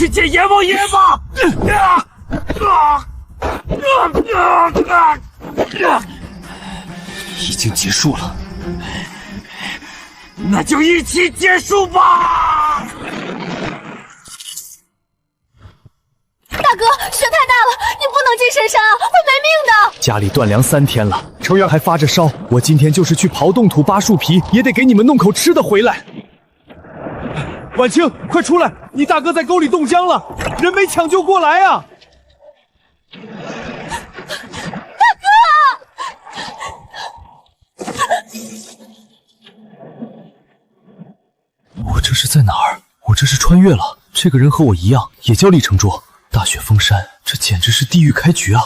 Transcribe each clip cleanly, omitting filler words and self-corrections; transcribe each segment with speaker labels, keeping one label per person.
Speaker 1: 去见阎王爷吧！
Speaker 2: 已经结束了，
Speaker 1: 那就一起结束吧！
Speaker 3: 大哥，雪太大了，你不能进深山啊，会没命的。
Speaker 2: 家里断粮3天了，成员还发着烧，我今天就是去刨冻土扒树皮，也得给你们弄口吃的回来。婉清，快出来！你大哥在沟里冻僵了，人没抢救过来啊！
Speaker 3: 大哥！
Speaker 2: 我这是在哪儿？我这是穿越了。这个人和我一样，也叫厉承卓。大雪封山，这简直是地狱开局啊！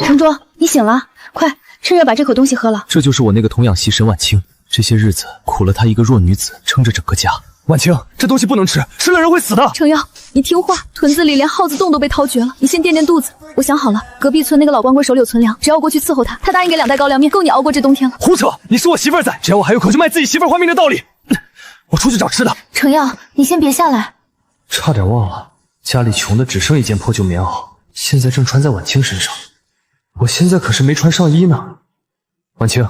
Speaker 3: 承卓，你醒了，快趁热把这口东西喝了。
Speaker 2: 这就是我那个童养媳神婉清，这些日子苦了她一个弱女子，撑着整个家。婉清，这东西不能吃，吃了人会死的。
Speaker 3: 程瑶，你听话，屯子里连耗子洞都被掏绝了，你先垫垫肚子。我想好了，隔壁村那个老光棍手里有存粮，只要过去伺候他，他答应给2袋高粱面，够你熬过这冬天了。
Speaker 2: 胡扯！你是我媳妇儿在，只要我还有口就卖自己媳妇儿还命的道理。我出去找吃的。
Speaker 3: 程瑶，你先别下来。
Speaker 2: 差点忘了，家里穷的只剩一件破旧棉袄，现在正穿在婉清身上。我现在可是没穿上衣呢。婉清，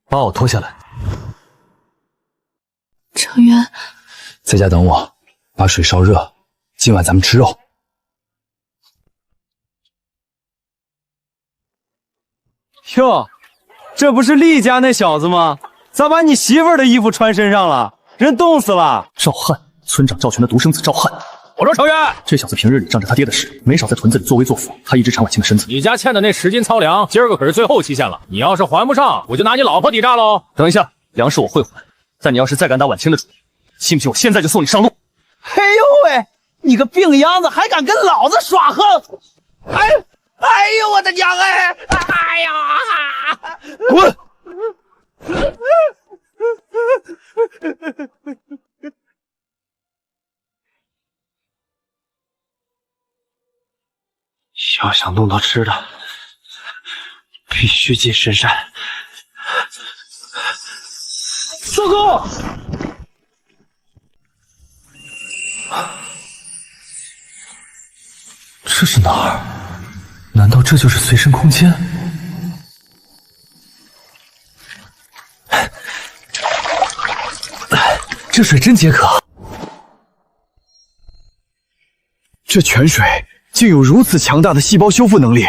Speaker 2: 把袄脱下来。
Speaker 3: 程渊，
Speaker 2: 在家等我，把水烧热，今晚咱们吃肉。
Speaker 4: 哟，这不是厉家那小子吗？咋把你媳妇儿的衣服穿身上了？人冻死了！
Speaker 2: 赵汉，村长赵全的独生子赵汉。
Speaker 1: 我说程渊，
Speaker 2: 这小子平日里仗着他爹的势，没少在屯子里作威作福。他一直缠婉清的身子。
Speaker 1: 你家欠的那10斤糙粮，今儿个可是最后期限了。你要是还不上，我就拿你老婆抵债喽。
Speaker 2: 等一下，粮食我会还，但你要是再敢打婉清的主意，信不信我现在就送你上路？
Speaker 4: 哎呦喂，你个病秧子还敢跟老子耍横！哎呦我的娘哎！哎呀！
Speaker 2: 滚！
Speaker 4: 要想弄到吃的，必须进深山。
Speaker 2: 赵哥，这是哪儿？难道这就是随身空间？这水真解渴。这泉水竟有如此强大的细胞修复能力。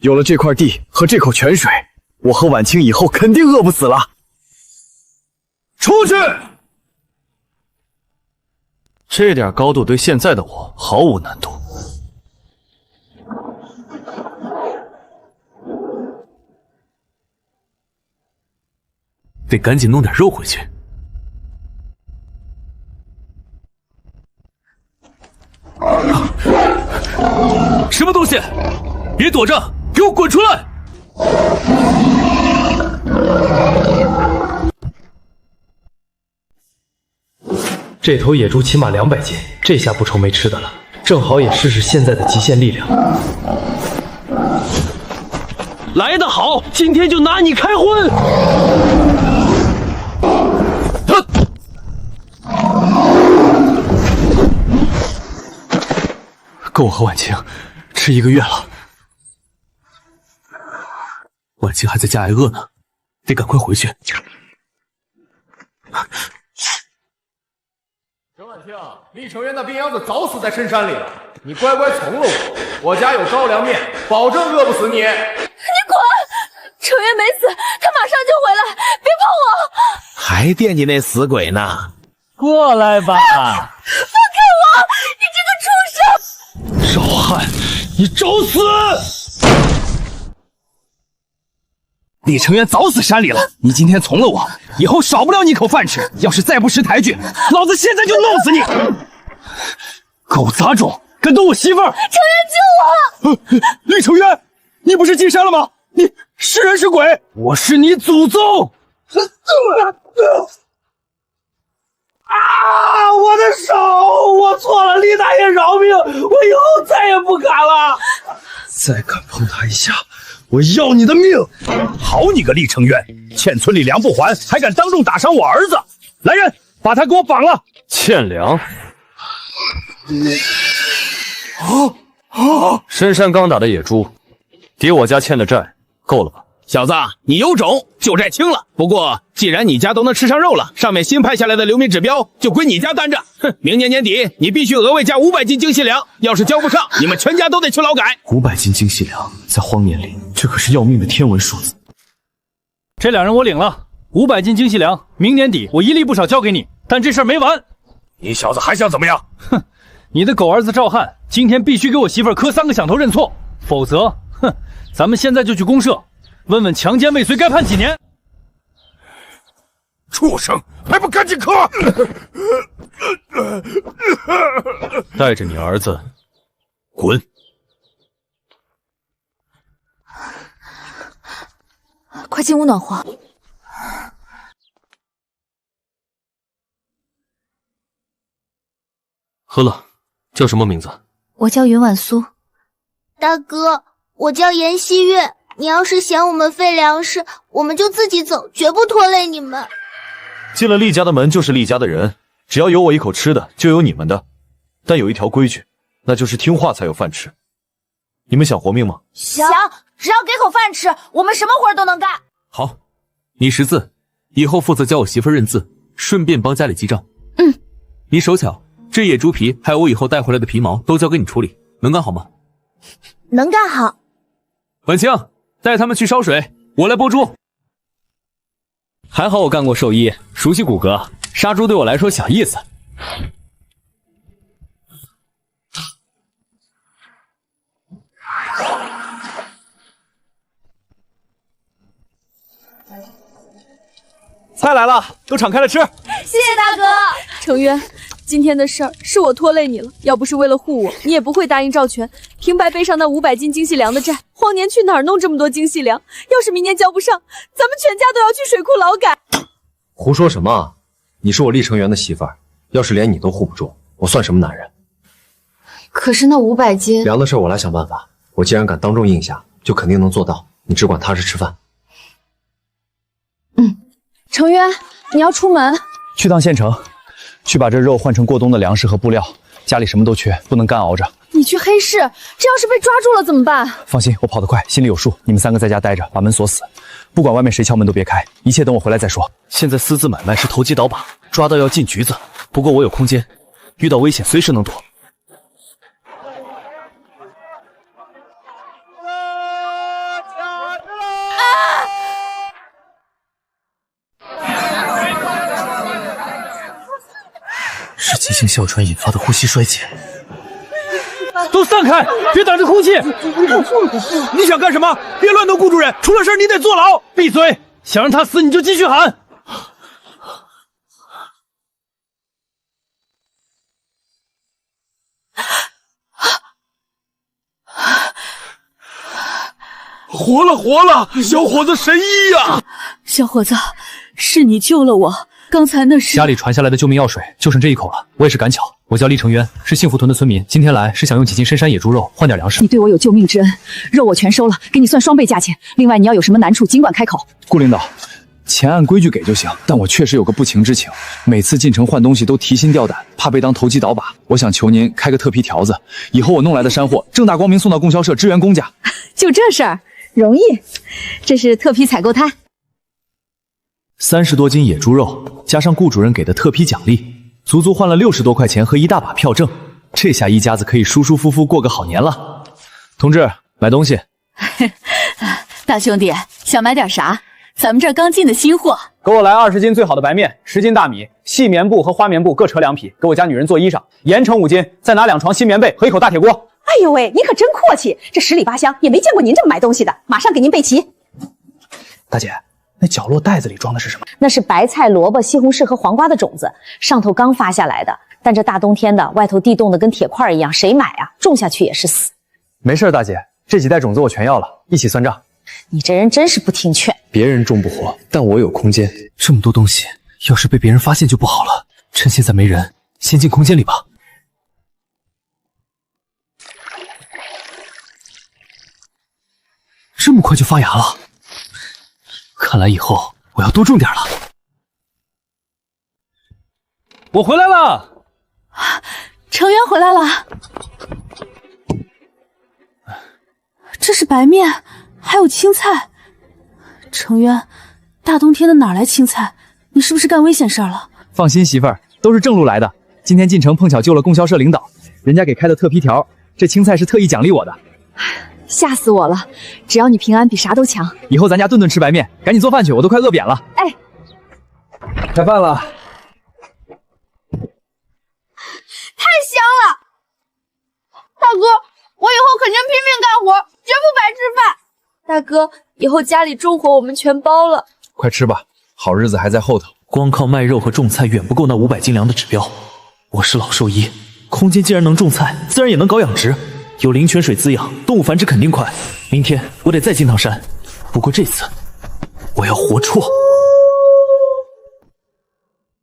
Speaker 2: 有了这块地和这口泉水，我和婉清以后肯定饿不死了。出去！这点高度对现在的我毫无难度。得赶紧弄点肉回去。什么东西？别躲着，给我滚出来！这头野猪起码200斤，这下不愁没吃的了。正好也试试现在的极限力量。
Speaker 4: 来得好，今天就拿你开荤！
Speaker 2: 够我和婉清吃1个月了。婉清还在家挨饿呢，得赶快回去。
Speaker 1: 陈婉清，厉承渊那病秧子早死在深山里了，你乖乖从了我，我家有高粱面，保证饿不死你。
Speaker 3: 你滚！程渊没死，他马上就回来，别碰我！
Speaker 5: 还惦记那死鬼呢？
Speaker 4: 过来吧！
Speaker 3: 放开我！你这个畜生！
Speaker 2: 赵汉，你找死！李承渊早死山里了，你今天从了我，以后少不了你一口饭吃。要是再不识抬举，老子现在就弄死你！狗杂种，敢动我媳妇儿！
Speaker 3: 程渊救我！
Speaker 2: 李承渊，你不是进山了吗？你是人是鬼？我是你祖宗！
Speaker 4: 啊！我的手，我错了，李大爷饶命！我以后再也不敢了。
Speaker 2: 再敢碰他一下，我要你的命！好你个厉承渊，欠村里粮不还，还敢当众打伤我儿子！来人，把他给我绑了！
Speaker 4: 欠粮？
Speaker 1: 深山刚打的野猪，抵我家欠的债，够了吧？
Speaker 5: 小子，你有种，旧债清了。不过，既然你家都能吃上肉了，上面新派下来的流民指标就归你家担着。哼，明年年底你必须额外加500斤精细粮，要是交不上，你们全家都得去劳改。
Speaker 2: 500斤精细粮，在荒年里，这可是要命的天文数字。
Speaker 6: 这2人我领了500斤精细粮，明年底我一粒不少交给你。但这事儿没完，
Speaker 5: 你小子还想怎么样？
Speaker 6: 哼，你的狗儿子赵汉今天必须给我媳妇儿磕3个响头认错，否则，哼，咱们现在就去公社。问问强奸未遂该判几年？
Speaker 5: 畜生，还不赶紧磕！
Speaker 1: 带着你儿子滚！
Speaker 3: 快进屋暖和。
Speaker 1: 喝了，叫什么名字？
Speaker 3: 我叫云婉苏。
Speaker 7: 大哥，我叫颜希月。你要是嫌我们费粮食，我们就自己走，绝不拖累你们。
Speaker 2: 进了厉家的门就是厉家的人，只要有我一口吃的，就有你们的。但有一条规矩，那就是听话才有饭吃。你们想活命吗？
Speaker 7: 想，只要给口饭吃，我们什么活都能干。
Speaker 8: 好，你识字，以后负责教我媳妇认字，顺便帮家里记账。你手巧，这野猪皮还有我以后带回来的皮毛都交给你处理，能干好吗？
Speaker 7: 能干好。
Speaker 8: 婉清，带他们去烧水，我来剥猪。
Speaker 6: 还好我干过兽医，熟悉骨骼，杀猪对我来说小意思。
Speaker 2: 菜来了，都敞开了吃。
Speaker 7: 谢谢大哥。
Speaker 3: 程渊，今天的事儿是我拖累你了，要不是为了护我，你也不会答应赵全平白背上那500斤精细粮的债。荒年去哪儿弄这么多精细粮？要是明年交不上，咱们全家都要去水库劳改。
Speaker 1: 胡说什么？你是我厉成元的媳妇儿，要是连你都护不住，我算什么男人？
Speaker 3: 可是那500斤
Speaker 1: 粮的事我来想办法。我既然敢当众应下，就肯定能做到。你只管踏实吃饭。
Speaker 3: 程渊，你要出门？
Speaker 2: 去趟县城，去把这肉换成过冬的粮食和布料。家里什么都缺，不能干熬着。
Speaker 3: 你去黑市，这要是被抓住了怎么办？
Speaker 2: 放心，我跑得快，心里有数。你们3个在家待着，把门锁死，不管外面谁敲门都别开，一切等我回来再说。
Speaker 6: 现在私自买卖是投机倒把，抓到要进局子。不过我有空间，遇到危险随时能躲。
Speaker 2: 是急性哮喘引发的呼吸衰竭。
Speaker 6: 都散开，别挡着空气！
Speaker 2: 你想干什么？别乱动顾主任，出了事你得坐牢。
Speaker 6: 闭嘴！想让他死你就继续喊。
Speaker 2: 活了活了，小伙子神医呀！
Speaker 3: 小伙子，是你救了我。刚才那是
Speaker 6: 家里传下来的救命药水，就剩这一口了。我也是赶巧，我叫厉成渊，是幸福屯的村民，今天来是想用几斤深山野猪肉换点粮食。
Speaker 9: 你对我有救命之恩，肉我全收了，给你算双倍价钱。另外，你要有什么难处，尽管开口。
Speaker 2: 顾领导，钱按规矩给就行，但我确实有个不情之请，每次进城换东西都提心吊胆，怕被当投机倒把。我想求您开个特批条子，以后我弄来的山货正大光明送到供销社支援公家。
Speaker 9: 就这事儿，容易。这是特批采购单。
Speaker 2: 30多斤野猪肉，加上顾主任给的特批奖励，足足换了60多块钱和一大把票证。这下一家子可以舒舒服服过个好年了。同志，买东西。
Speaker 9: 大兄弟，想买点啥？咱们这儿刚进的新货。
Speaker 10: 给我来20斤最好的白面，10斤大米，细棉布和花棉布各扯2匹，给我家女人做衣裳。盐盛5斤，再拿2床新棉被和一口大铁锅。
Speaker 9: 哎呦喂，你可真阔气！这10里8乡也没见过您这么买东西的，马上给您备齐。
Speaker 10: 大姐，那角落袋子里装的是什么？
Speaker 9: 那是白菜、萝卜、西红柿和黄瓜的种子，上头刚发下来的。但这大冬天的，外头地冻得跟铁块一样，谁买啊？种下去也是死。
Speaker 10: 没事，大姐，这几袋种子我全要了，一起算账。
Speaker 9: 你这人真是不听劝。
Speaker 1: 别人种不活，但我有空间。
Speaker 6: 这么多东西，要是被别人发现就不好了。趁现在没人，先进空间里吧。这么快就发芽了，看来以后我要多种点了。我回来了。
Speaker 3: 成员回来了，这是白面，还有青菜。成员，大冬天的哪来青菜？你是不是干危险事儿了？
Speaker 2: 放心，媳妇儿，都是正路来的。今天进城碰巧救了供销社领导，人家给开的特批条，这青菜是特意奖励我的。
Speaker 3: 吓死我了！只要你平安，比啥都强。
Speaker 2: 以后咱家顿顿吃白面，赶紧做饭去，我都快饿扁了。
Speaker 3: 哎，
Speaker 2: 开饭了。
Speaker 7: 太香了！大哥，我以后肯定拼命干活，绝不白吃饭。
Speaker 3: 大哥，以后家里重活我们全包了。
Speaker 2: 快吃吧，好日子还在后头。
Speaker 8: 光靠卖肉和种菜远不够那500斤粮的指标。我是老兽医，空间既然能种菜，自然也能搞养殖。有灵泉水滋养，动物繁殖肯定快。明天我得再进趟山，不过这次我要活戳。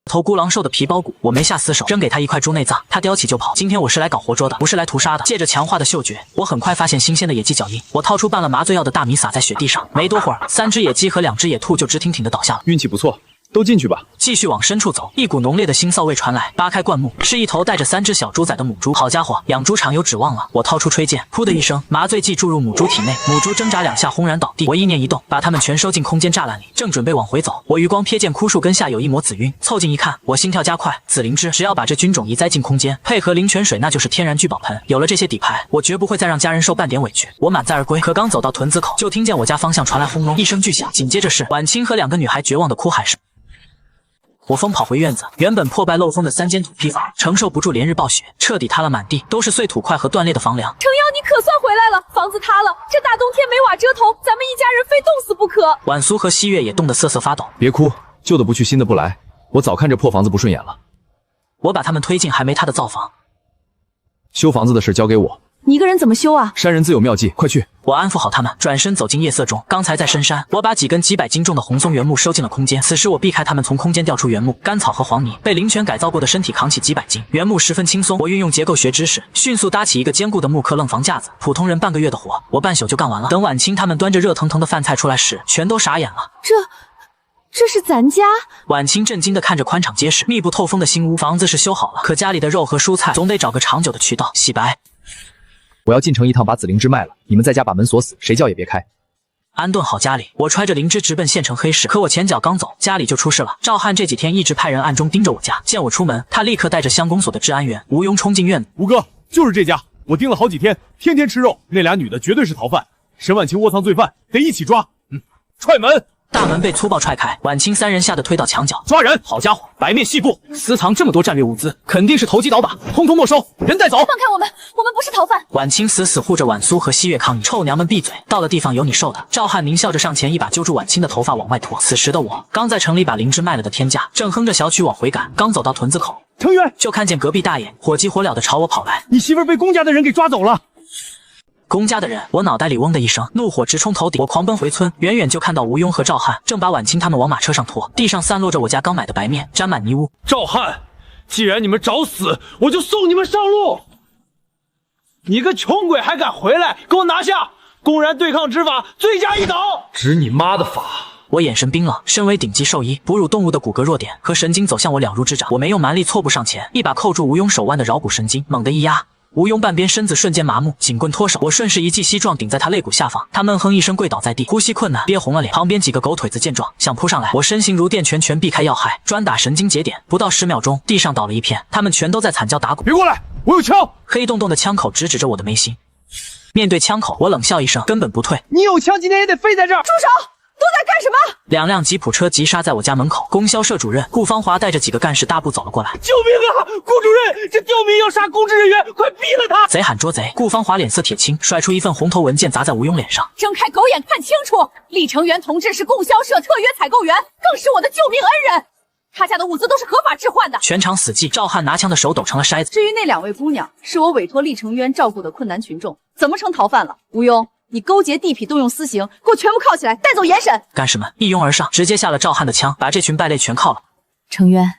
Speaker 11: 头孤狼兽的皮包骨，我没下死手，扔给他一块猪内脏，他叼起就跑。今天我是来搞活捉的，不是来屠杀的。借着强化的嗅觉，我很快发现新鲜的野鸡脚印。我掏出拌了麻醉药的大米撒在雪地上，没多会儿，3只野鸡和2只野兔就直挺挺的倒下了。
Speaker 2: 运气不错。都进去吧。
Speaker 11: 继续往深处走，一股浓烈的腥臊味传来。扒开灌木，是一头带着3只小猪仔的母猪。好家伙，养猪场有指望了！我掏出吹剑，噗的一声，麻醉剂注入母猪体内，母猪挣扎2下，轰然倒地。我意念一动，把它们全收进空间栅栏里，正准备往回走，我余光瞥见枯树根下有一抹紫晕，凑近一看，我心跳加快。紫灵芝，只要把这菌种移栽进空间，配合灵泉水，那就是天然聚宝盆。有了这些底牌，我绝不会再让家人受半点委屈。我满载而归，可刚走到屯子口，就听见我家方向传来轰隆一声巨响，紧接着是婉清和2个女孩绝望的哭喊声。我疯跑回院子，原本破败漏风的3间土坯房，承受不住连日暴雪，彻底塌了满地，都是碎土块和断裂的房梁。
Speaker 3: 程瑶，你可算回来了！房子塌了，这大冬天没瓦遮头，咱们一家人非冻死不可。
Speaker 11: 婉苏和西月也冻得瑟瑟发抖。
Speaker 2: 别哭，旧的不去，新的不来。我早看这破房子不顺眼了。
Speaker 11: 我把他们推进还没塌的灶房。
Speaker 2: 修房子的事交给我。
Speaker 3: 你一个人怎么修啊？
Speaker 2: 山人自有妙计，快去！
Speaker 11: 我安抚好他们，转身走进夜色中。刚才在深山，我把几根几百斤重的红松原木收进了空间。此时我避开他们，从空间调出原木、干草和黄泥，被灵泉改造过的身体扛起几百斤。原木十分轻松，我运用结构学知识，迅速搭起一个坚固的木刻愣房架子。普通人半个月的活，我半宿就干完了。等晚清他们端着热腾腾的饭菜出来时，全都傻眼了。
Speaker 3: 这是咱家？
Speaker 11: 婉清震惊地看着宽敞结实、密不透风的新屋，房子是修好了，可家里的肉和蔬菜总得找个长久的渠道洗白。
Speaker 2: 我要进城一趟，把紫灵芝卖了。你们在家把门锁死，谁叫也别开。
Speaker 11: 安顿好家里，我揣着灵芝直奔县城黑市。可我前脚刚走，家里就出事了。赵汉这几天一直派人暗中盯着我家，见我出门，他立刻带着乡公所的治安员吴庸冲进院子。
Speaker 1: 吴哥，就是这家，我盯了好几天，天天吃肉。那俩女的绝对是逃犯，沈婉清窝藏罪犯，得一起抓。踹门！
Speaker 11: 大门被粗暴踹开，婉清3人吓得推到墙角。
Speaker 1: 抓人！
Speaker 5: 好家伙，白面细部私藏这么多战略物资，肯定是投机倒把，通通没收，人带走。
Speaker 3: 放开我们，我们不是逃犯。
Speaker 11: 婉清死死护着婉苏和西月抗议，臭娘们闭嘴，到了地方有你受的。赵汉狞笑着上前，一把揪住婉清的头发往外拖。此时的我刚在城里把灵芝卖了的天价，正哼着小曲往回赶，刚走到屯子口，
Speaker 2: 成员
Speaker 11: 就看见隔壁大爷火急火燎的朝我跑来。
Speaker 2: 你媳妇被公家的人给抓走了。
Speaker 11: 公家的人，我脑袋里嗡的一声，怒火直冲头顶。我狂奔回村，远远就看到吴庸和赵汉正把婉清他们往马车上拖，地上散落着我家刚买的白面，沾满泥污。
Speaker 5: 赵汉，既然你们找死，我就送你们上路。你个穷鬼还敢回来，给我拿下！公然对抗执法，罪加一等。
Speaker 6: 执你妈的法！
Speaker 11: 我眼神冰冷，身为顶级兽医，哺乳动物的骨骼弱点和神经走向我了如指掌。我没用蛮力错步上前，一把扣住吴庸手腕的桡骨神经，猛地一压。吴庸半边身子瞬间麻木，警棍脱手，我顺势一记膝撞顶在他肋骨下方，他闷哼一声跪倒在地，呼吸困难，憋红了脸。旁边几个狗腿子见状想扑上来，我身形如电拳，全避开要害，专打神经节点，不到10秒钟，地上倒了一片，他们全都在惨叫打滚。
Speaker 1: 别过来，我有枪！
Speaker 11: 黑洞洞的枪口直指着我的眉心。面对枪口，我冷笑一声，根本不退。
Speaker 4: 你有枪，今天也得飞在这儿。
Speaker 3: 住手！都在干什么
Speaker 11: ？2辆吉普车急刹在我家门口，供销社主任顾芳华带着几个干事大步走了过来。
Speaker 4: 救命啊！顾主任，这刁民要杀公职人员，快毙了他！
Speaker 11: 贼喊捉贼！顾芳华脸色铁青，甩出一份红头文件砸在吴庸脸上。
Speaker 3: 睁开狗眼看清楚，厉成元同志是供销社特约采购员，更是我的救命恩人。他家的物资都是合法置换的。
Speaker 11: 全场死寂，赵汉拿枪的手抖成了筛子。
Speaker 3: 至于那2位姑娘，是我委托厉成渊照顾的困难群众，怎么成逃犯了？吴庸，你勾结地痞动用私刑，给我全部铐起来，带走严审！
Speaker 11: 干事们一拥而上，直接下了赵汉的枪，把这群败类全铐了。
Speaker 3: 成渊，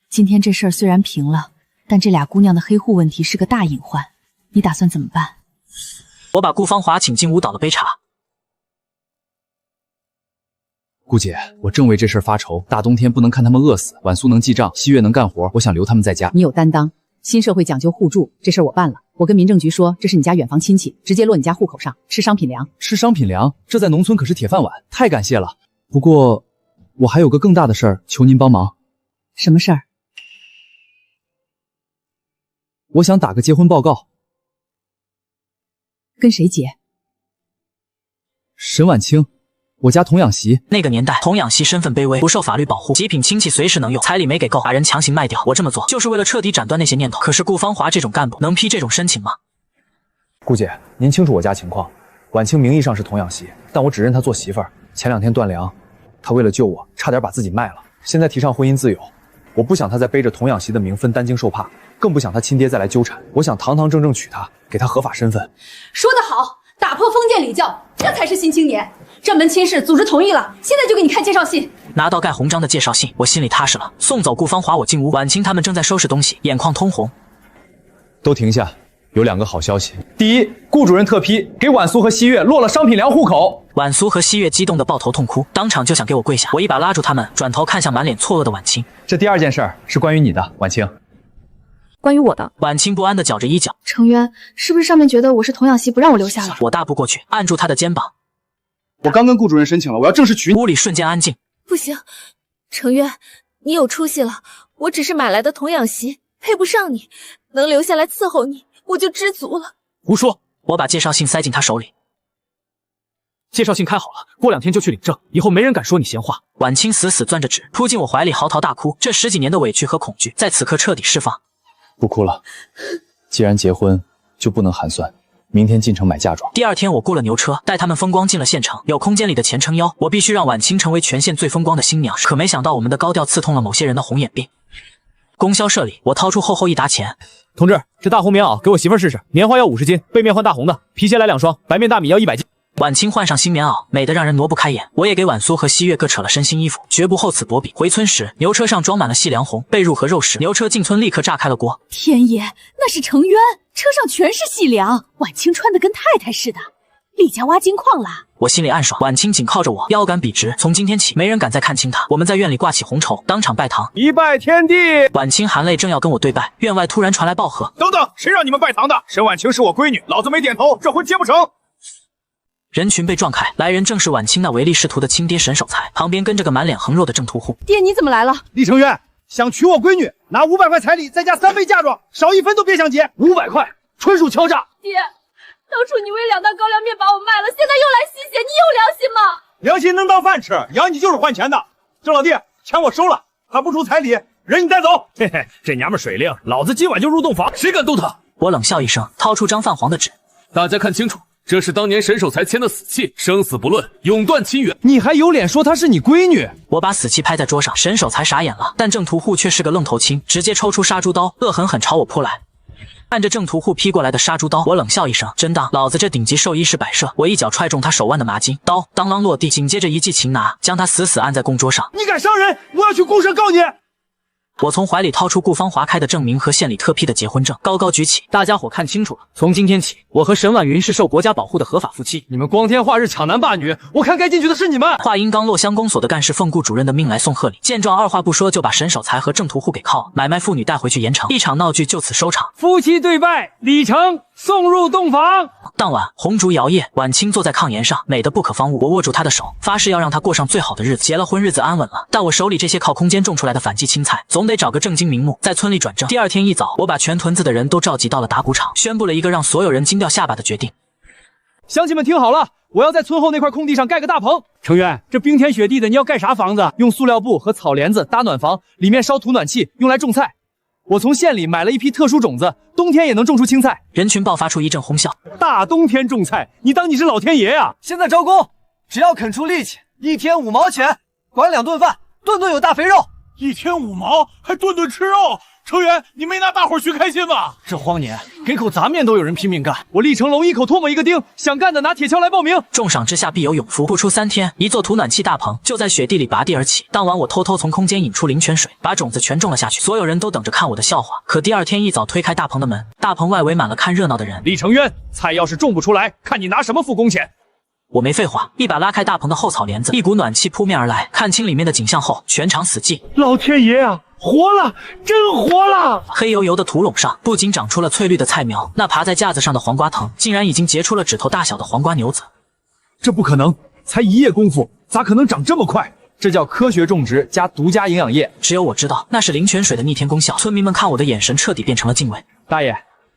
Speaker 3: 今天这事儿虽然平了，但这俩姑娘的黑户问题是个大隐患，你打算怎么办？
Speaker 11: 我把顾芳华请进屋，倒了杯茶。
Speaker 2: 顾姐，我正为这事儿发愁，大冬天不能看他们饿死。婉苏能记账，西月能干活，我想留他们在家。
Speaker 9: 你有担当，
Speaker 12: 新社会讲究互助，这事儿我办了。我跟民政局说，这是你家远房亲戚，直接落你家户口上，吃商品粮。
Speaker 2: 吃商品粮，这在农村可是铁饭碗，太感谢了。不过，我还有个更大的事儿，求您帮忙。
Speaker 12: 什么事儿？
Speaker 2: 我想打个结婚报告。
Speaker 12: 跟谁结？
Speaker 2: 沈婉清，我家童养媳。
Speaker 11: 那个年代，童养媳身份卑微，不受法律保护，极品亲戚随时能用，彩礼没给够，把人强行卖掉。我这么做就是为了彻底斩断那些念头。可是顾芳华这种干部能批这种申请吗？
Speaker 10: 顾姐，您清楚我家情况，婉清名义上是童养媳，但我只认她做媳妇儿。前2天断粮，她为了救我，差点把自己卖了。现在提倡婚姻自由，我不想她再背着童养媳的名分担惊受怕，更不想她亲爹再来纠缠。我想堂堂正正娶她，给她合法身份。
Speaker 3: 说得好，打破封建礼教，这才是新青年。这门亲事组织同意了，现在就给你看介绍信。
Speaker 11: 拿到盖红章的介绍信，我心里踏实了。送走顾芳华，我进屋，婉清他们正在收拾东西，眼眶通红。
Speaker 10: 都停下，有2个好消息。第一，顾主任特批给婉苏和西月落了商品粮户口。
Speaker 11: 婉苏和西月激动得抱头痛哭，当场就想给我跪下。我一把拉住他们，转头看向满脸错愕的婉清。
Speaker 10: 这第2件事儿是关于你的，婉清。
Speaker 3: 关于我的。
Speaker 11: 婉清不安地绞着衣角。
Speaker 3: 程渊，是不是上面觉得我是童养媳，不让我留下了？
Speaker 11: 我大步过去，按住他的肩膀。
Speaker 1: 我刚跟顾主任申请了，我要正式娶你。
Speaker 11: 屋里瞬间安静。
Speaker 3: 不行，程渊，你有出息了。我只是买来的童养媳，配不上你，能留下来伺候你，我就知足了。
Speaker 11: 胡说！我把介绍信塞进他手里。
Speaker 6: 介绍信开好了，过2天就去领证，以后没人敢说你闲话。
Speaker 11: 婉清死死攥着纸，扑进我怀里，嚎啕大哭。这10几年的委屈和恐惧，在此刻彻底释放。
Speaker 10: 不哭了，既然结婚，就不能寒酸。明天进城买嫁妆。
Speaker 11: 第2天，我雇了牛车，带他们风光进了县城。有空间里的钱撑腰，我必须让婉清成为全县最风光的新娘。可没想到，我们的高调刺痛了某些人的红眼病。供销社里，我掏出厚厚一沓钱。
Speaker 10: 同志，这大红棉袄给我媳妇试试，棉花要50斤，背面换大红的，皮鞋来2双，白面大米要100斤。
Speaker 11: 婉清换上新棉袄，美得让人挪不开眼。我也给婉苏和西月各扯了身新衣服，绝不厚此薄彼。回村时，牛车上装满了细粮红、被褥和肉食。牛车进村立刻炸开了锅。
Speaker 3: 天爷，那是程渊，车上全是细粮，婉清穿的跟太太似的。李家挖金矿了。
Speaker 11: 我心里暗爽，婉清紧靠着我，腰杆笔直。从今天起，没人敢再看轻她。我们在院里挂起红绸，当场拜堂，
Speaker 10: 一拜天地。
Speaker 11: 婉清含泪正要跟我对拜，院外突然传来暴喝：
Speaker 5: 等等，谁让你们拜堂的？沈婉清是我闺女，老子没点头，这婚结不成。
Speaker 11: 人群被撞开，来人正是婉清那唯利是图的亲爹沈守财，旁边跟着个满脸横肉的郑屠户。
Speaker 3: 爹，你怎么来了？
Speaker 4: 李成渊想娶我闺女，拿500块彩礼，再加3倍嫁妆，少1分都别想结。500块，纯属敲诈。
Speaker 3: 爹，当初你为2袋高粱面把我卖了，现在又来吸血，你有良心吗？
Speaker 4: 良心能当饭吃，养你就是换钱的。郑老弟，钱我收了，还不出彩礼，人你带走。
Speaker 5: 嘿嘿，这娘们水灵，老子今晚就入洞房，谁敢动她？
Speaker 11: 我冷笑一声，掏出张泛黄的纸。
Speaker 13: 大家看清楚，这是当年沈守财签的死契，生死不论，永断亲缘。
Speaker 2: 你还有脸说她是你闺女？
Speaker 11: 我把死契拍在桌上，沈守财傻眼了，但郑屠户却是个愣头青，直接抽出杀猪刀，恶狠狠朝我扑来。看着郑屠户劈过来的杀猪刀，我冷笑一声，真当老子这顶级兽医是摆设？我一脚踹中他手腕的麻筋，刀当啷落地，紧接着一记擒拿，将他死死按在供桌上。
Speaker 4: 你敢伤人，我要去公社告你！
Speaker 11: 我从怀里掏出顾芳华开的证明和县里特批的结婚证，高高举起。大家伙看清楚了，从今天起，我和沈婉云是受国家保护的合法夫妻。
Speaker 2: 你们光天化日抢男霸女，我看该进去的是你们。
Speaker 11: 话音刚落，乡公所的干事奉顾主任的命来送贺礼。见状，二话不说就把沈守财和郑屠户给铐，买卖妇女带回去严惩。一场闹剧就此收场。
Speaker 6: 夫妻对拜，礼成，送入洞房。
Speaker 11: 当晚红烛摇曳，婉清坐在炕沿上，美得不可方物。我握住她的手，发誓要让她过上最好的日子。结了婚，日子安稳了，但我手里这些靠空间种出来的反季青菜，总得找个正经名目在村里转正。第2天一早，我把全屯子的人都召集到了打谷场，宣布了一个让所有人惊掉下巴的决定。
Speaker 2: 乡亲们听好了，我要在村后那块空地上盖个大棚。成渊，这冰天雪地的，你要盖啥房子？用塑料布和草帘子搭暖房，里面烧土暖气，用来种菜。我从县里买了一批特殊种子，冬天也能种出青菜。
Speaker 11: 人群爆发出一阵哄笑。
Speaker 2: 大冬天种菜，你当你是老天爷呀？
Speaker 4: 现在招工，只要肯出力气，1天5毛钱，管2顿饭，顿顿有大肥肉。
Speaker 1: 1天5毛，还顿顿吃肉。成渊，你没拿大伙儿学开心吗？
Speaker 2: 这荒年，给口杂面都有人拼命干。我立成龙一口唾沫一个钉，想干的拿铁锹来报名。
Speaker 11: 重赏之下必有勇夫。不出3天，一座土暖气大棚就在雪地里拔地而起。当晚，我偷偷从空间引出灵泉水，把种子全种了下去。所有人都等着看我的笑话。可第2天一早推开大棚的门，大棚外围满了看热闹的人。
Speaker 2: 李成渊，菜要是种不出来，看你拿什么付工钱。
Speaker 11: 我没废话，一把拉开大棚的厚草帘子，一股暖气扑面而来。看清里面的景象后，全场死寂。
Speaker 4: 老天爷啊！
Speaker 2: 活了，真活了！
Speaker 11: 黑油油的土垄上不仅长出了翠绿的菜苗，那爬在架子上的黄瓜藤竟然已经结出了指头大小的黄瓜牛子。
Speaker 2: 这不可能，才1夜功夫，咋可能长这么快？这叫科学种植加独家营养液。
Speaker 11: 只有我知道，那是灵泉水的逆天功效。村民们看我的眼神彻底变成了敬畏。
Speaker 2: 大爷，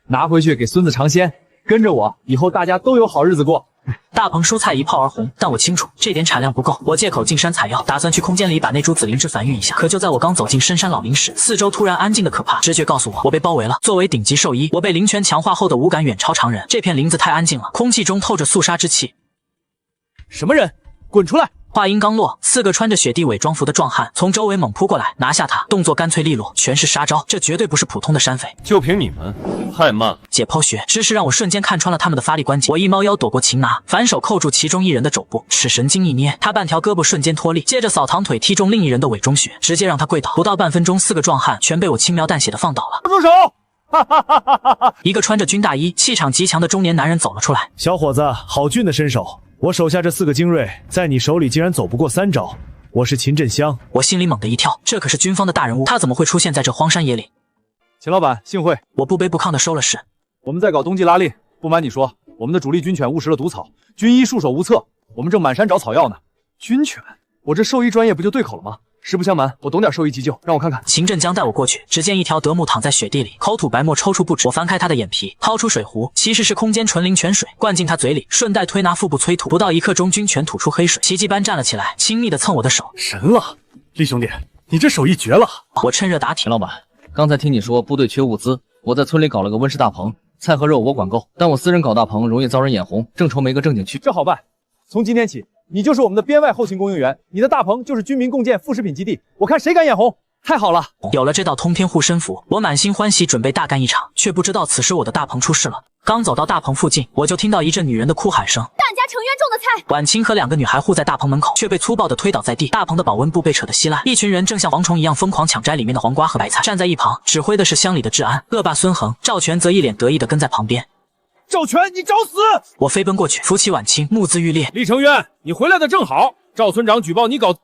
Speaker 2: 拿回去给孙子尝鲜，跟着我，以后大家都有好日子过。
Speaker 11: 大棚蔬菜一炮而红，但我清楚这点产量不够。我借口进山采药，打算去空间里把那株紫灵芝繁育一下。可就在我刚走进深山老林时，四周突然安静的可怕。直觉告诉我，我被包围了。作为顶级兽医，我被灵泉强化后的五感远超常人。这片林子太安静了，空气中透着肃杀之气。
Speaker 2: 什么人？滚出来！
Speaker 11: 话音刚落，4个穿着雪地伪装服的壮汉从周围猛扑过来，拿下他，动作干脆利落，全是杀招，这绝对不是普通的山匪。
Speaker 13: 就凭你们，太慢了。
Speaker 11: 解剖学知识让我瞬间看穿了他们的发力关节。我一猫腰躲过擒拿，反手扣住其中一人的肘部，齿神经一捏，他半条胳膊瞬间脱力，接着扫堂腿踢中另一人的尾中穴，直接让他跪倒。不到半分钟，4个壮汉全被我轻描淡写的放倒了。
Speaker 2: 住手！
Speaker 11: 一个穿着军大衣、气场极强的中年男人走了出来。
Speaker 14: 小伙子，好俊的身手。我手下这4个精锐，在你手里竟然走不过3招。我是秦振香。
Speaker 11: 我心里猛地一跳，这可是军方的大人物，他怎么会出现在这荒山野岭？
Speaker 2: 秦老板，幸会。
Speaker 11: 我不卑不亢的收了势。
Speaker 2: 我们在搞冬季拉力，不瞒你说，我们的主力军犬误食了毒草，军医束手无策，我们正满山找草药呢。军犬？我这兽医专业不就对口了吗？实不相瞒，我懂点兽医急救，让我看看。
Speaker 11: 秦振江带我过去，只见一条德牧躺在雪地里，口吐白沫，抽搐不止。我翻开他的眼皮，掏出水壶，其实是空间纯灵泉水，灌进他嘴里，顺带推拿腹部催吐。不到1刻钟，军犬吐出黑水，奇迹般站了起来，亲密地蹭我的手。
Speaker 14: 神了，厉兄弟，你这手艺绝了！
Speaker 11: 我趁热打铁。
Speaker 15: 秦老板，刚才听你说部队缺物资，我在村里搞了个温室大棚，菜和肉我管够，但我私人搞大棚容易遭人眼红，正愁没个正经区。
Speaker 2: 这好办，从今天起，你就是我们的编外后勤供应员，你的大棚就是军民共建副食品基地，我看谁敢眼红！太好了，
Speaker 11: 有了这道通天护身符，我满心欢喜，准备大干一场，却不知道此时我的大棚出事了。刚走到大棚附近，我就听到一阵女人的哭喊声：“
Speaker 3: 大家成员种的菜！”
Speaker 11: 婉清和2个女孩护在大棚门口，却被粗暴地推倒在地。大棚的保温布被扯得稀烂，一群人正像蝗虫一样疯狂抢摘里面的黄瓜和白菜。站在一旁指挥的是乡里的治安，恶霸孙恒、赵全则一脸得意地跟在旁边。
Speaker 2: 赵全，你找死！
Speaker 11: 我飞奔过去，扶起婉清，目眦欲裂。
Speaker 1: 厉成渊，你回来的正好。赵村长举报你搞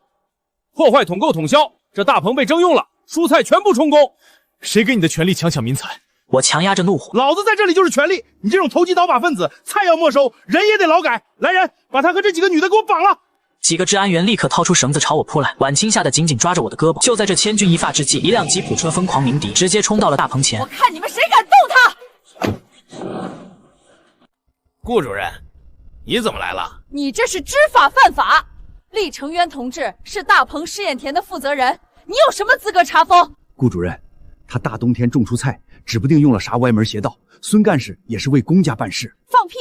Speaker 1: 破坏统购统销，这大棚被征用了，蔬菜全部充公。
Speaker 14: 谁给你的权利强抢民财？
Speaker 11: 我强压着怒火，
Speaker 2: 老子在这里就是权力！你这种投机倒把分子，菜要没收，人也得劳改。来人，把他和这几个女的给我绑了！
Speaker 11: 几个治安员立刻掏出绳子朝我扑来，婉清吓得紧紧抓着我的胳膊。就在这千钧一发之际，一辆吉普车疯狂鸣笛，直接冲到了大棚前。
Speaker 3: 我看你们谁敢动他！
Speaker 5: 顾主任，你怎么来了？
Speaker 3: 你这是知法犯法！厉成渊同志是大棚试验田的负责人，你有什么资格查封？
Speaker 16: 顾主任，他大冬天种出菜，指不定用了啥歪门邪道。孙干事也是为公家办事。
Speaker 3: 放屁！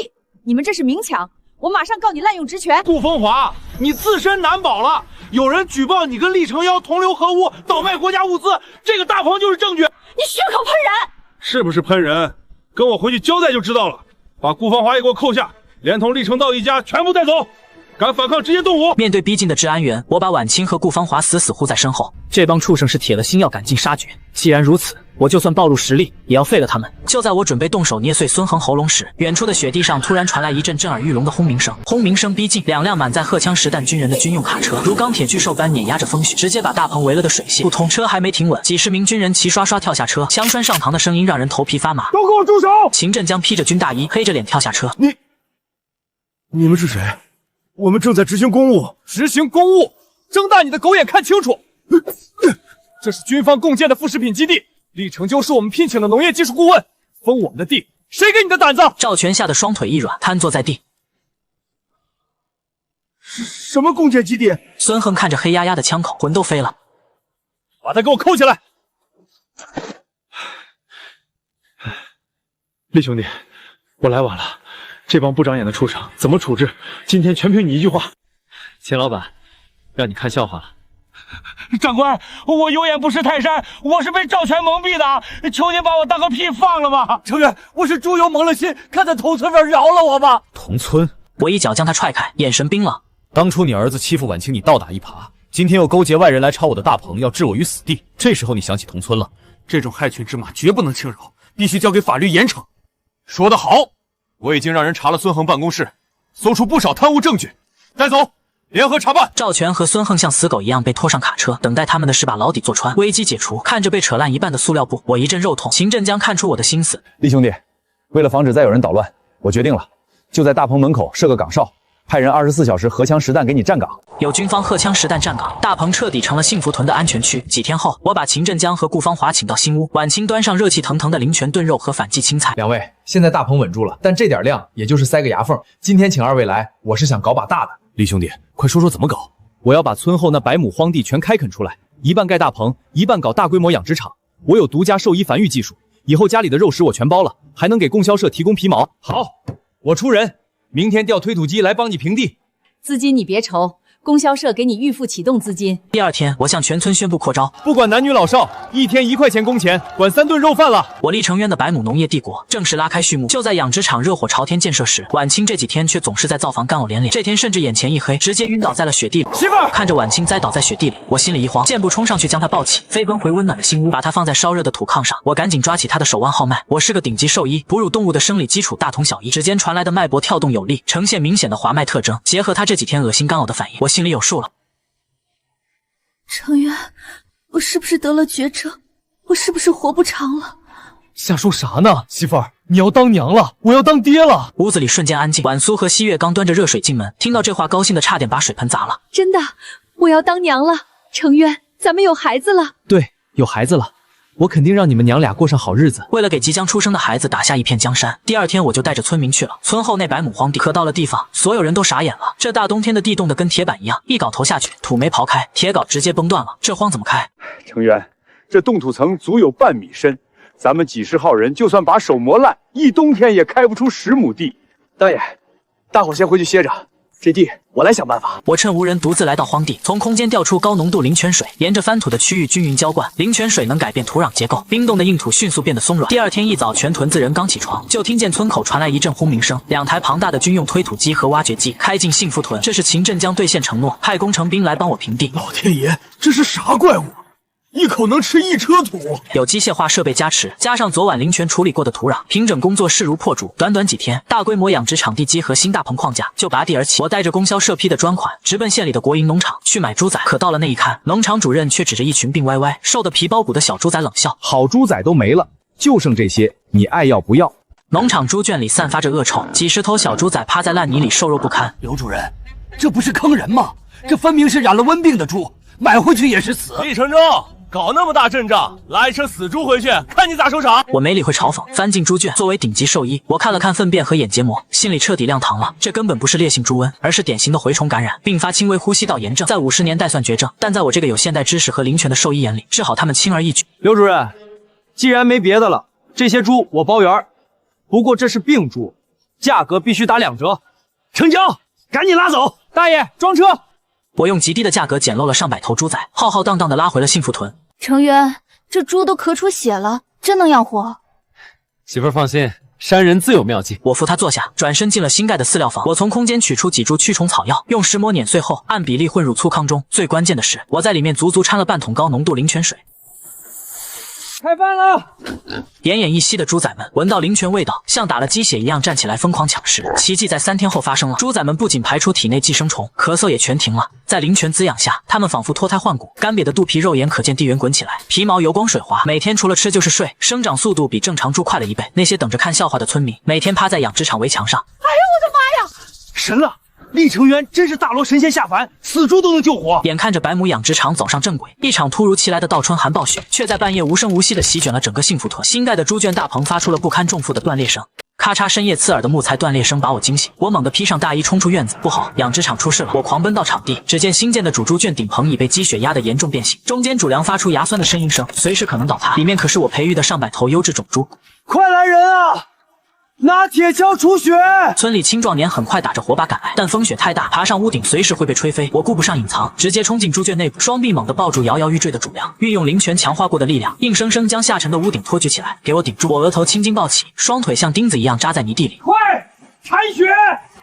Speaker 3: 你们这是明抢！我马上告你滥用职权！
Speaker 2: 顾风华，你自身难保了。有人举报你跟厉成妖同流合污，倒卖国家物资，这个大棚就是证据。
Speaker 3: 你血口喷人！
Speaker 2: 是不是喷人？跟我回去交代就知道了。把顾芳华也给我扣下，连同厉成道一家全部带走。敢反抗直接动武！
Speaker 11: 面对逼近的治安员，我把婉清和顾芳华死死护在身后。这帮畜生是铁了心要赶尽杀绝，既然如此，我就算暴露实力，也要废了他们。就在我准备动手捏碎孙恒喉咙时，远处的雪地上突然传来一阵震耳欲聋的轰鸣声。轰鸣声逼近，2辆满载荷枪实弹军人的军用卡车如钢铁巨兽般碾压着风雪，直接把大棚围了的水泄不通。车还没停稳，几十名军人齐刷刷跳下车，枪栓上膛的声音让人头皮发麻。
Speaker 2: 都给我住手！
Speaker 11: 秦振江披着军大衣，黑着脸跳下车。
Speaker 14: 你们是谁？我们正在执行公务。
Speaker 2: 执行公务？睁大你的狗眼看清楚！这是军方共建的副食品基地，厉成就是我们聘请的农业技术顾问，封我们的地，谁给你的胆子？
Speaker 11: 赵全吓得双腿一软，瘫坐在地。
Speaker 2: 什么共建基地？
Speaker 11: 孙恒看着黑压压的枪口，魂都飞了。
Speaker 2: 把他给我扣起来！
Speaker 14: 厉兄弟，我来晚了，这帮不长眼的畜生怎么处置？今天全凭你一句话。
Speaker 15: 秦老板，让你看笑话了。
Speaker 4: 长官，我有眼不识泰山，我是被赵全蒙蔽的，求您把我当个屁放了吧！成员，我是猪油蒙了心，看在同村这饶了我吧！
Speaker 14: 同村？
Speaker 11: 我一脚将他踹开，眼神冰冷。
Speaker 10: 当初你儿子欺负婉清，你倒打一耙，今天又勾结外人来抄我的大棚，要置我于死地，这时候你想起同村了？
Speaker 1: 这种害群之马绝不能轻饶，必须交给法律严惩。说得好，我已经让人查了孙恒办公室，搜出不少贪污证据，带走，
Speaker 6: 联合查办。
Speaker 11: 赵全和孙横像死狗一样被拖上卡车，等待他们的是把牢底坐穿。危机解除，看着被扯烂一半的塑料布，我一阵肉痛。秦振江看出我的心思，
Speaker 10: 厉兄弟，为了防止再有人捣乱，我决定了，就在大棚门口设个岗哨，派人24小时荷枪实弹给你站岗。
Speaker 11: 有军方荷枪实弹站岗，大棚彻底成了幸福屯的安全区。几天后，我把秦振江和顾芳华请到新屋，晚清端上热气腾腾的灵泉炖肉和反季青菜。
Speaker 10: 两位，现在大棚稳住了，但这点量也就是塞个牙缝。今天请二位来，我是想搞把大的。
Speaker 14: 厉兄弟，快说说怎么搞？
Speaker 2: 我要把村后那100亩荒地全开垦出来，一半盖大棚，一半搞大规模养殖场。我有独家兽医繁育技术，以后家里的肉食我全包了，还能给供销社提供皮毛。好，我出人，明天调推土机来帮你平地。
Speaker 12: 资金你别愁，供销社给你预付启动资金。
Speaker 11: 第二天，我向全村宣布扩招，
Speaker 2: 不管男女老少，1天1块钱工钱，管3顿肉饭了。
Speaker 11: 我厉成渊的100亩农业帝国正式拉开序幕。就在养殖场热火朝天建设时，晚清这几天却总是在灶房干呕连连。这天甚至眼前一黑，直接晕倒在了雪地里。
Speaker 2: 媳妇儿，
Speaker 11: 看着晚清栽倒在雪地里，我心里一慌，箭步冲上去将他抱起，飞奔回温暖的新屋，把他放在烧热的土炕上。我赶紧抓起他的手腕号脉。我是个顶级兽医，哺乳动物的生理基础大同小异。指尖传来的脉搏跳动有力，呈现明显的滑脉特征，结合他这几天恶心干呕的反应，我心里有数了。
Speaker 3: 成渊，我是不是得了绝症？我是不是活不长了？
Speaker 6: 瞎说啥呢？媳妇儿，你要当娘了，我要当爹了。
Speaker 11: 屋子里瞬间安静。婉苏和西月刚端着热水进门，听到这话，高兴的差点把水盆砸了。
Speaker 3: 真的，我要当娘了。成渊，咱们有孩子了。
Speaker 2: 对，有孩子了。我肯定让你们娘俩过上好日子。
Speaker 11: 为了给即将出生的孩子打下一片江山，第二天我就带着村民去了村后那100亩荒地。可到了地方，所有人都傻眼了。这大冬天的地冻得跟铁板一样，一镐头下去，土没刨开，铁镐直接崩断了。这荒怎么开？
Speaker 17: 成渊，这冻土层足有半米深，咱们几十号人就算把手磨烂，一冬天也开不出10亩地。
Speaker 1: 大爷，大伙先回去歇着，这地我来想办法。
Speaker 11: 我趁无人独自来到荒地，从空间调出高浓度灵泉水，沿着翻土的区域均匀浇灌。灵泉水能改变土壤结构，冰冻的硬土迅速变得松软。第二天一早，全屯子人刚起床，就听见村口传来一阵轰鸣声，2台庞大的军用推土机和挖掘机开进幸福屯。这是秦振江兑现承诺，派工程兵来帮我平地。
Speaker 6: 老天爷，这是啥怪物？一口能吃1车土。
Speaker 11: 有机械化设备加持，加上昨晚灵泉处理过的土壤，平整工作势如破竹。短短几天，大规模养殖场地基和新大棚框架就拔地而起。我带着供销社批的专款，直奔县里的国营农场去买猪仔。可到了那一看，农场主任却指着一群病歪歪、瘦得皮包骨的小猪仔冷笑：“
Speaker 10: 好猪仔都没了，就剩这些，你爱要不要？”
Speaker 11: 农场猪圈里散发着恶臭，几十头小猪仔趴在烂泥里，瘦弱不堪。
Speaker 4: 刘主任，这不是坑人吗？这分明是染了瘟病的猪，买回去也是死。
Speaker 13: 厉成忠，搞那么大阵仗，拉一车死猪回去，看你咋收场！
Speaker 11: 我没理会嘲讽，翻进猪圈。作为顶级兽医，我看了看粪便和眼结膜，心里彻底亮堂了。这根本不是烈性猪瘟，而是典型的蛔虫感染，并发轻微呼吸道炎症，在50年代算绝症，但在我这个有现代知识和灵泉的兽医眼里，治好它们轻而易举。
Speaker 2: 刘主任，既然没别的了，这些猪我包圆，不过这是病猪，价格必须打2折。
Speaker 4: 成交，赶紧拉走！
Speaker 2: 大爷，装车！
Speaker 11: 我用极低的价格捡漏了上百头猪仔，浩浩荡荡的拉回了幸福屯。
Speaker 7: 成渊，这猪都咳出血了，真能养活？
Speaker 13: 媳妇儿放心，山人自有妙计。
Speaker 11: 我扶他坐下，转身进了新盖的饲料房。我从空间取出几株驱虫草药，用石磨碾碎后，按比例混入粗糠中。最关键的是，我在里面足足掺了半桶高浓度灵泉水。
Speaker 2: 开饭了！
Speaker 11: 奄奄一息的猪仔们闻到灵泉味道，像打了鸡血一样站起来疯狂抢食。奇迹在3天后发生了，猪仔们不仅排出体内寄生虫，咳嗽也全停了。在灵泉滋养下，它们仿佛脱胎换骨，干瘪的肚皮肉眼可见地缘滚起来，皮毛油光水滑，每天除了吃就是睡，生长速度比正常猪快了1倍。那些等着看笑话的村民，每天趴在养殖场围墙上。
Speaker 4: 哎呦我的妈呀！神了！厉成渊真是大罗神仙下凡，死猪都能救活。
Speaker 11: 眼看着100亩养殖场走上正轨，一场突如其来的倒春寒暴雪却在半夜无声无息地席卷了整个幸福屯。新盖的猪圈大棚发出了不堪重负的断裂声，咔嚓，深夜刺耳的木材断裂声把我惊醒。我猛地披上大衣冲出院子，不好，养殖场出事了！我狂奔到场地，只见新建的主猪圈顶棚已被积雪压得严重变形，中间主梁发出牙酸的呻吟声，随时可能倒塌。里面可是我培育的上百头优质种猪。
Speaker 2: 快来人啊！拿铁锹除雪！
Speaker 11: 村里青壮年很快打着火把赶来，但风雪太大，爬上屋顶随时会被吹飞。我顾不上隐藏，直接冲进猪圈内部，双臂猛地抱住摇摇欲坠的主梁，运用灵泉强化过的力量，硬生生将下沉的屋顶托举起来，给我顶住。我额头青筋暴起，双腿像钉子一样扎在泥地里。
Speaker 4: 快铲雪！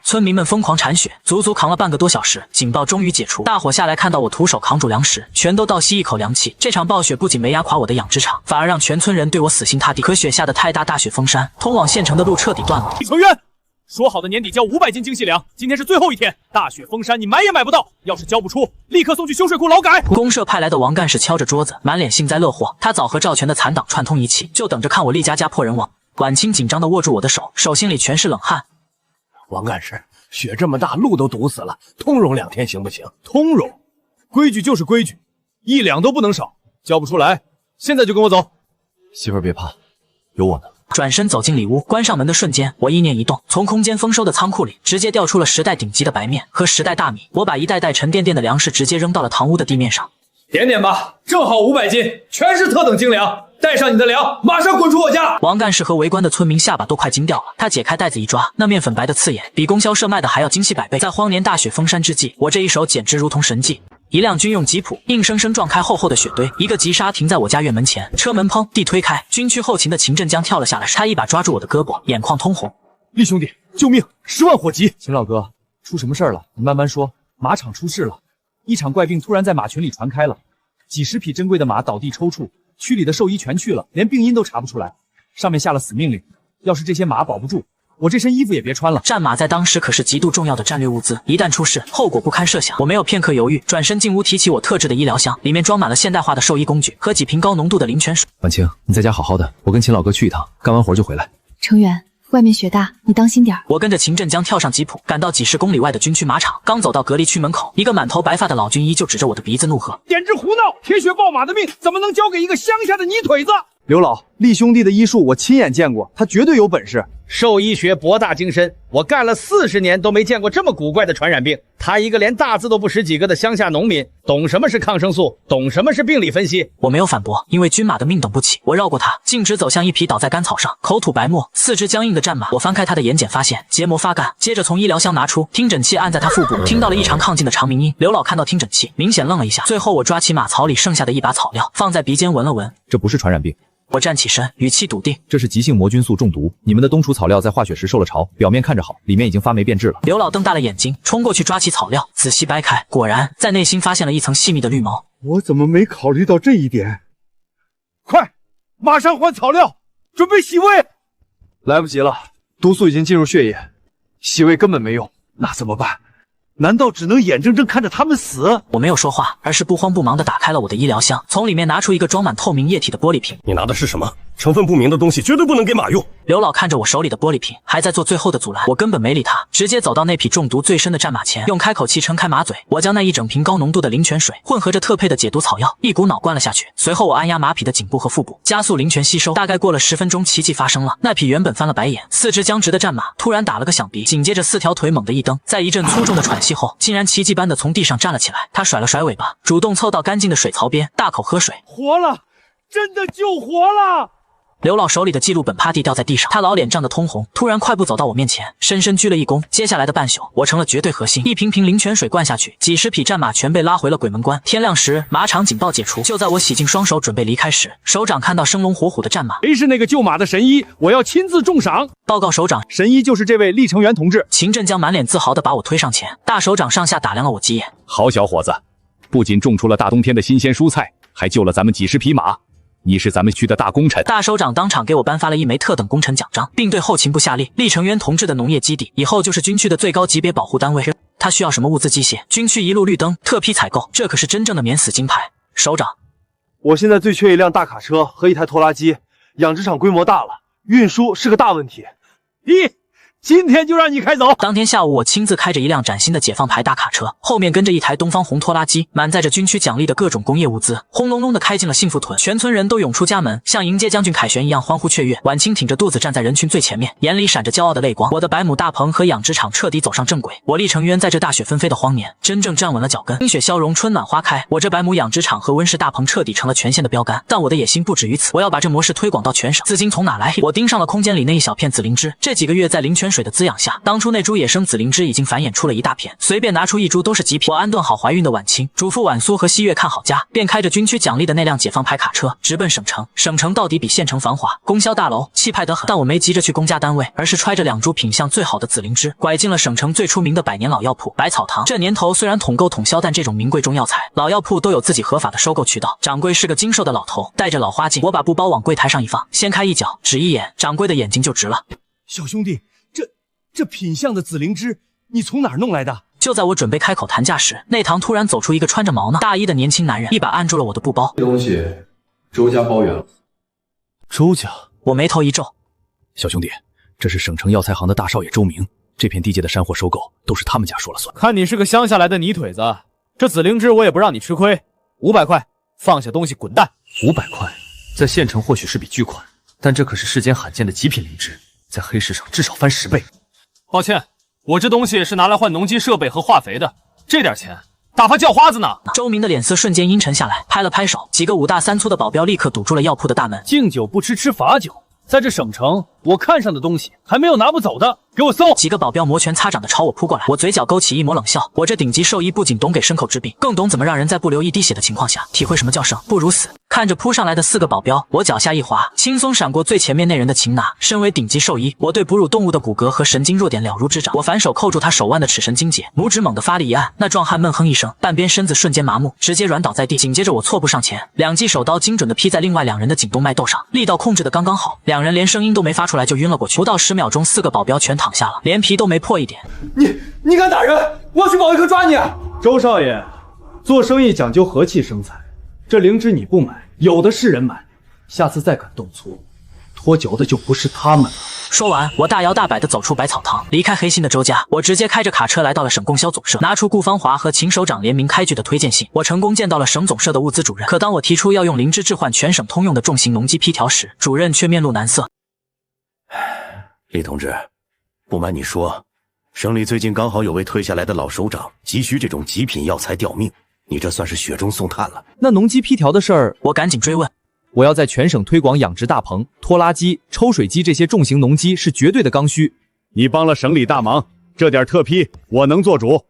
Speaker 11: 村民们疯狂铲雪，足足扛了半个多小时，警报终于解除。大伙下来看到我徒手扛住粮食，全都倒吸一口凉气。这场暴雪不仅没压垮我的养殖场，反而让全村人对我死心塌地。可雪下的太大，大雪封山，通往县城的路彻底断了。
Speaker 2: 成渊，说好的年底交500斤精细粮，今天是最后一天，大雪封山，你买也买不到。要是交不出，立刻送去修水库劳改。
Speaker 11: 公社派来的王干事敲着桌子，满脸幸灾乐祸。他早和赵全的残党串通一气，就等着看我厉家破人亡。晚清紧张地握住我的手，手心里全是冷汗。
Speaker 1: 王干事，雪这么大，路都堵死了，通融2天行不行？
Speaker 2: 通融，规矩就是规矩，1两都不能少。交不出来，现在就跟我走。
Speaker 10: 媳妇儿别怕，有我呢。
Speaker 11: 转身走进里屋，关上门的瞬间，我意念一动，从空间丰收的仓库里直接调出了10袋顶级的白面和10袋大米。我把一袋袋沉甸甸的粮食直接扔到了堂屋的地面上。
Speaker 2: 点点吧，正好500斤，全是特等精粮。带上你的粮，马上滚出我家！
Speaker 11: 王干事和围观的村民下巴都快惊掉了。他解开袋子一抓，那面粉白的刺眼，比供销社卖的还要精细100倍。在荒年大雪封山之际，我这一手简直如同神迹。一辆军用吉普硬生生撞开厚厚的雪堆，一个急刹停在我家院门前，车门砰地推开，军区后勤的秦振江跳了下来，他一把抓住我的胳膊，眼眶通红。
Speaker 2: 厉兄弟，救命！10万火急！
Speaker 10: 秦老哥，出什么事儿了？你慢慢说。马场出事了，一场怪病突然在马群里传开了，几十匹珍贵的马倒地抽搐，区里的兽医全去了，连病因都查不出来。上面下了死命令，要是这些马保不住，我这身衣服也别穿了。
Speaker 11: 战马在当时可是极度重要的战略物资，一旦出事，后果不堪设想。我没有片刻犹豫，转身进屋，提起我特制的医疗箱，里面装满了现代化的兽医工具和几瓶高浓度的灵泉水。
Speaker 10: 婉清，你在家好好的，我跟秦老哥去一趟，干完活就回来。
Speaker 3: 程远，外面雪大，你当心点儿。
Speaker 11: 我跟着秦振江跳上吉普，赶到几10公里外的军区马场。刚走到隔离区门口，一个满头白发的老军医就指着我的鼻子怒喝：“
Speaker 2: 简直胡闹！铁血豹马的命怎么能交给一个乡下的泥腿子？”
Speaker 10: 刘老，厉兄弟的医术我亲眼见过，他绝对有本事。
Speaker 5: 兽医学博大精深，我干了40年都没见过这么古怪的传染病。他一个连大字都不识几个的乡下农民，懂什么是抗生素，懂什么是病理分析？
Speaker 11: 我没有反驳，因为军马的命等不起。我绕过他，径直走向一匹倒在干草上、口吐白沫、四肢僵硬的战马。我翻开他的眼睑，发现结膜发干，接着从医疗箱拿出听诊器，按在他腹部，听到了异常亢进的长鸣音。刘老看到听诊器，明显愣了一下。最后我抓起马槽里剩下的一把草料，放在鼻尖闻了闻，
Speaker 10: 这不是传染病。
Speaker 11: 我站起身，语气笃定：“
Speaker 10: 这是急性魔菌素中毒，你们的冬储草料在化雪时受了潮，表面看着好，里面已经发霉变质了。”
Speaker 11: 刘老瞪大了眼睛，冲过去抓起草料，仔细掰开，果然在内心发现了一层细密的绿毛。
Speaker 17: 我怎么没考虑到这一点？
Speaker 2: 快，马上换草料，准备洗胃。
Speaker 10: 来不及了，毒素已经进入血液，洗胃根本没用。
Speaker 2: 那怎么办？难道只能眼睁睁看着他们死？
Speaker 11: 我没有说话，而是不慌不忙地打开了我的医疗箱，从里面拿出一个装满透明液体的玻璃瓶。
Speaker 13: 你拿的是什么？成分不明的东西绝对不能给马用。
Speaker 11: 刘老看着我手里的玻璃瓶，还在做最后的阻拦，我根本没理他，直接走到那匹中毒最深的战马前，用开口器撑开马嘴。我将那一整瓶高浓度的灵泉水混合着特配的解毒草药，一股脑灌了下去。随后我按压马匹的颈部和腹部，加速灵泉吸收。大概过了10分钟，奇迹发生了。那匹原本翻了白眼、四肢僵直的战马突然打了个响鼻，紧接着4条腿猛地一蹬，在一阵粗重的喘息后，竟然奇迹般的从地上站了起来。他甩了甩尾巴，主动凑到干净的水槽边，大口喝水。
Speaker 2: 活了，真的救活了！
Speaker 11: 刘老手里的记录本趴地掉在地上，他老脸涨得通红，突然快步走到我面前，深深鞠了一躬。接下来的半宿，我成了绝对核心，一瓶瓶灵泉水灌下去，几10匹战马全被拉回了鬼门关。天亮时，马场警报解除。就在我洗净双手准备离开时，首长看到生龙活虎的战马，
Speaker 2: 谁是那个救马的神医？我要亲自重赏。
Speaker 11: 报告首长，
Speaker 10: 神医就是这位厉成元同志。
Speaker 11: 秦振江满脸自豪地把我推上前，大首长上下打量了我几眼。
Speaker 18: 好小伙子，不仅种出了大冬天的新鲜蔬菜，还救了咱们几10匹马。你是咱们区的大功臣。
Speaker 11: 大首长当场给我颁发了一枚特等功臣奖章，并对后勤部下令：厉成元同志的农业基地以后就是军区的最高级别保护单位。他需要什么物资机械，军区一路绿灯，特批采购，这可是真正的免死金牌。首长，
Speaker 2: 我现在最缺一辆大卡车和一台拖拉机，养殖场规模大了，运输是个大问题。今天就让你开走。
Speaker 11: 当天下午，我亲自开着一辆崭新的解放牌大卡车，后面跟着一台东方红拖拉机，满载着军区奖励的各种工业物资，轰隆隆的开进了幸福屯。全村人都涌出家门，像迎接将军凯旋一样欢呼雀跃。晚清挺着肚子站在人群最前面，眼里闪着骄傲的泪光。我的百亩大棚和养殖场彻底走上正轨，我厉成渊在这大雪纷飞的荒年，真正站稳了脚跟。冰雪消融，春暖花开，我这百亩养殖场和温室大棚彻底成了全县的标杆。但我的野心不止于此，我要把这模式推广到全省。资金从哪来？我盯上了空间里那一小片紫灵芝，这几个月在灵泉水的滋养下，当初那株野生紫灵芝已经繁衍出了一大片，随便拿出一株都是极品。我安顿好怀孕的晚清，嘱咐晚苏和西月看好家，便开着军区奖励的那辆解放牌卡车直奔省城。省城到底比县城繁华，供销大楼气派得很。但我没急着去公家单位，而是揣着2株品相最好的紫灵芝，拐进了省城最出名的100年老药铺百草堂。这年头虽然统购统销，但这种名贵中药材，老药铺都有自己合法的收购渠道。掌柜是个精瘦的老头，戴着老花镜。我把布包往柜台上一放，掀开一角，只一眼，掌柜的眼睛就直了。
Speaker 2: 小兄弟，这品相的紫灵芝，你从哪儿弄来的？
Speaker 11: 就在我准备开口谈价时，内堂突然走出一个穿着毛呢大衣的年轻男人，一把按住了我的布包。
Speaker 1: 这东西，周家包圆了。
Speaker 8: 周家？
Speaker 11: 我眉头一皱。
Speaker 8: 小兄弟，这是省城药材行的大少爷周明，这片地界的山货收购都是他们家说了算。
Speaker 2: 看你是个乡下来的泥腿子，这紫灵芝我也不让你吃亏，500块，放下东西滚蛋。
Speaker 8: 500块，在县城或许是笔巨款，但这可是世间罕见的极品灵芝，在黑市上至少翻10倍。
Speaker 6: 抱歉，我这东西是拿来换农机设备和化肥的，这点钱打发叫花子呢。
Speaker 11: 周明的脸色瞬间阴沉下来，拍了拍手，几个5大3粗的保镖立刻堵住了药铺的大门。
Speaker 6: 敬酒不吃吃罚酒，在这省城，我看上的东西还没有拿不走的，给我搜！
Speaker 11: 几个保镖摩拳擦掌的朝我扑过来，我嘴角勾起一抹冷笑。我这顶级兽医不仅懂给牲口治病，更懂怎么让人在不流一滴血的情况下体会什么叫生不如死。看着扑上来的4个保镖，我脚下一滑，轻松闪过最前面那人的擒拿。身为顶级兽医，我对哺乳动物的骨骼和神经弱点了如指掌。我反手扣住他手腕的齿神经节，拇指猛地发力一按，那壮汉闷哼一声，半边身子瞬间麻木，直接软倒在地。紧接着我错步上前，2记手刀精准地劈在另外2人的颈动脉窦上，力道控制得刚刚好，2人连声音都没发出来就晕了过去。不到10秒钟，4个保镖全躺下了，连皮都没破一点。
Speaker 2: 你敢打人？我要去保卫科抓你！周少爷，做生意讲究和气生财，这灵芝你不买，有的是人买，下次再敢动粗，脱臼的就不是他们了。
Speaker 11: 说完，我大摇大摆地走出百草堂，离开黑心的周家。我直接开着卡车来到了省供销总社，拿出顾芳华和秦首长联名开具的推荐信。我成功见到了省总社的物资主任。可当我提出要用灵芝置换全省通用的重型农机批条时，主任却面露难色。
Speaker 19: 李同志，不瞒你说，省里最近刚好有位退下来的老首长急需这种极品药材吊命，你这算是雪中送炭了。
Speaker 10: 那农机批条的事儿，
Speaker 11: 我赶紧追问。
Speaker 10: 我要在全省推广养殖大棚、拖拉机、抽水机这些重型农机是绝对的刚需。
Speaker 16: 你帮了省里大忙，这点特批我能做主。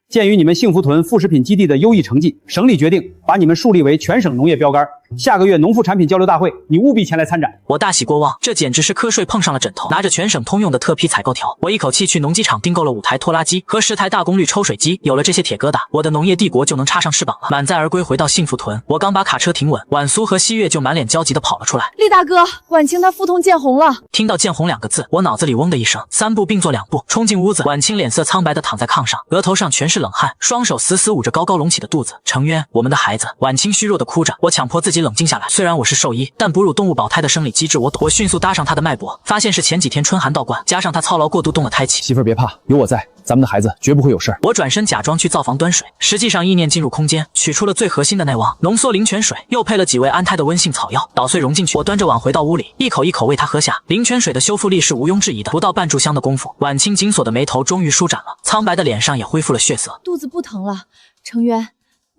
Speaker 20: 鉴于你们幸福屯副食品基地的优异成绩，省里决定把你们树立为全省农业标杆。下个月农副产品交流大会，你务必前来参展。
Speaker 11: 我大喜过望，这简直是瞌睡碰上了枕头。拿着全省通用的特批采购条，我一口气去农机厂订购了5台拖拉机和10台大功率抽水机。有了这些铁疙瘩，我的农业帝国就能插上翅膀了。满载而归回到幸福屯，我刚把卡车停稳，婉苏和西月就满脸焦急地跑了出来。
Speaker 3: 厉大哥，婉清她腹痛见红了。
Speaker 11: 听到见红2个字，我脑子里嗡的一声，3步并作2步冲进屋子。婉清脸色苍白地躺在炕上，额头上全是冷汗，双手死死捂着高高隆起的肚子。程渊，我们的孩子。婉清虚弱地哭着，我强迫自己冷静下来。虽然我是兽医，但哺乳动物保胎的生理机制我懂。我迅速搭上他的脉搏，发现是前几天春寒倒灌，加上他操劳过度动了胎气。
Speaker 10: 媳妇儿别怕，有我在，咱们的孩子绝不会有事。
Speaker 11: 我转身假装去灶房端水，实际上意念进入空间，取出了最核心的内旺，浓缩灵泉水，又配了几味安胎的温性草药，捣碎融进去。我端着碗回到屋里，一口一口喂他喝下。灵泉水的修复力是毋庸置疑的，不到半炷香的功夫，婉清紧锁的眉头终于舒展了，苍白的脸上也恢复了血色。
Speaker 3: 肚子不疼了，程渊，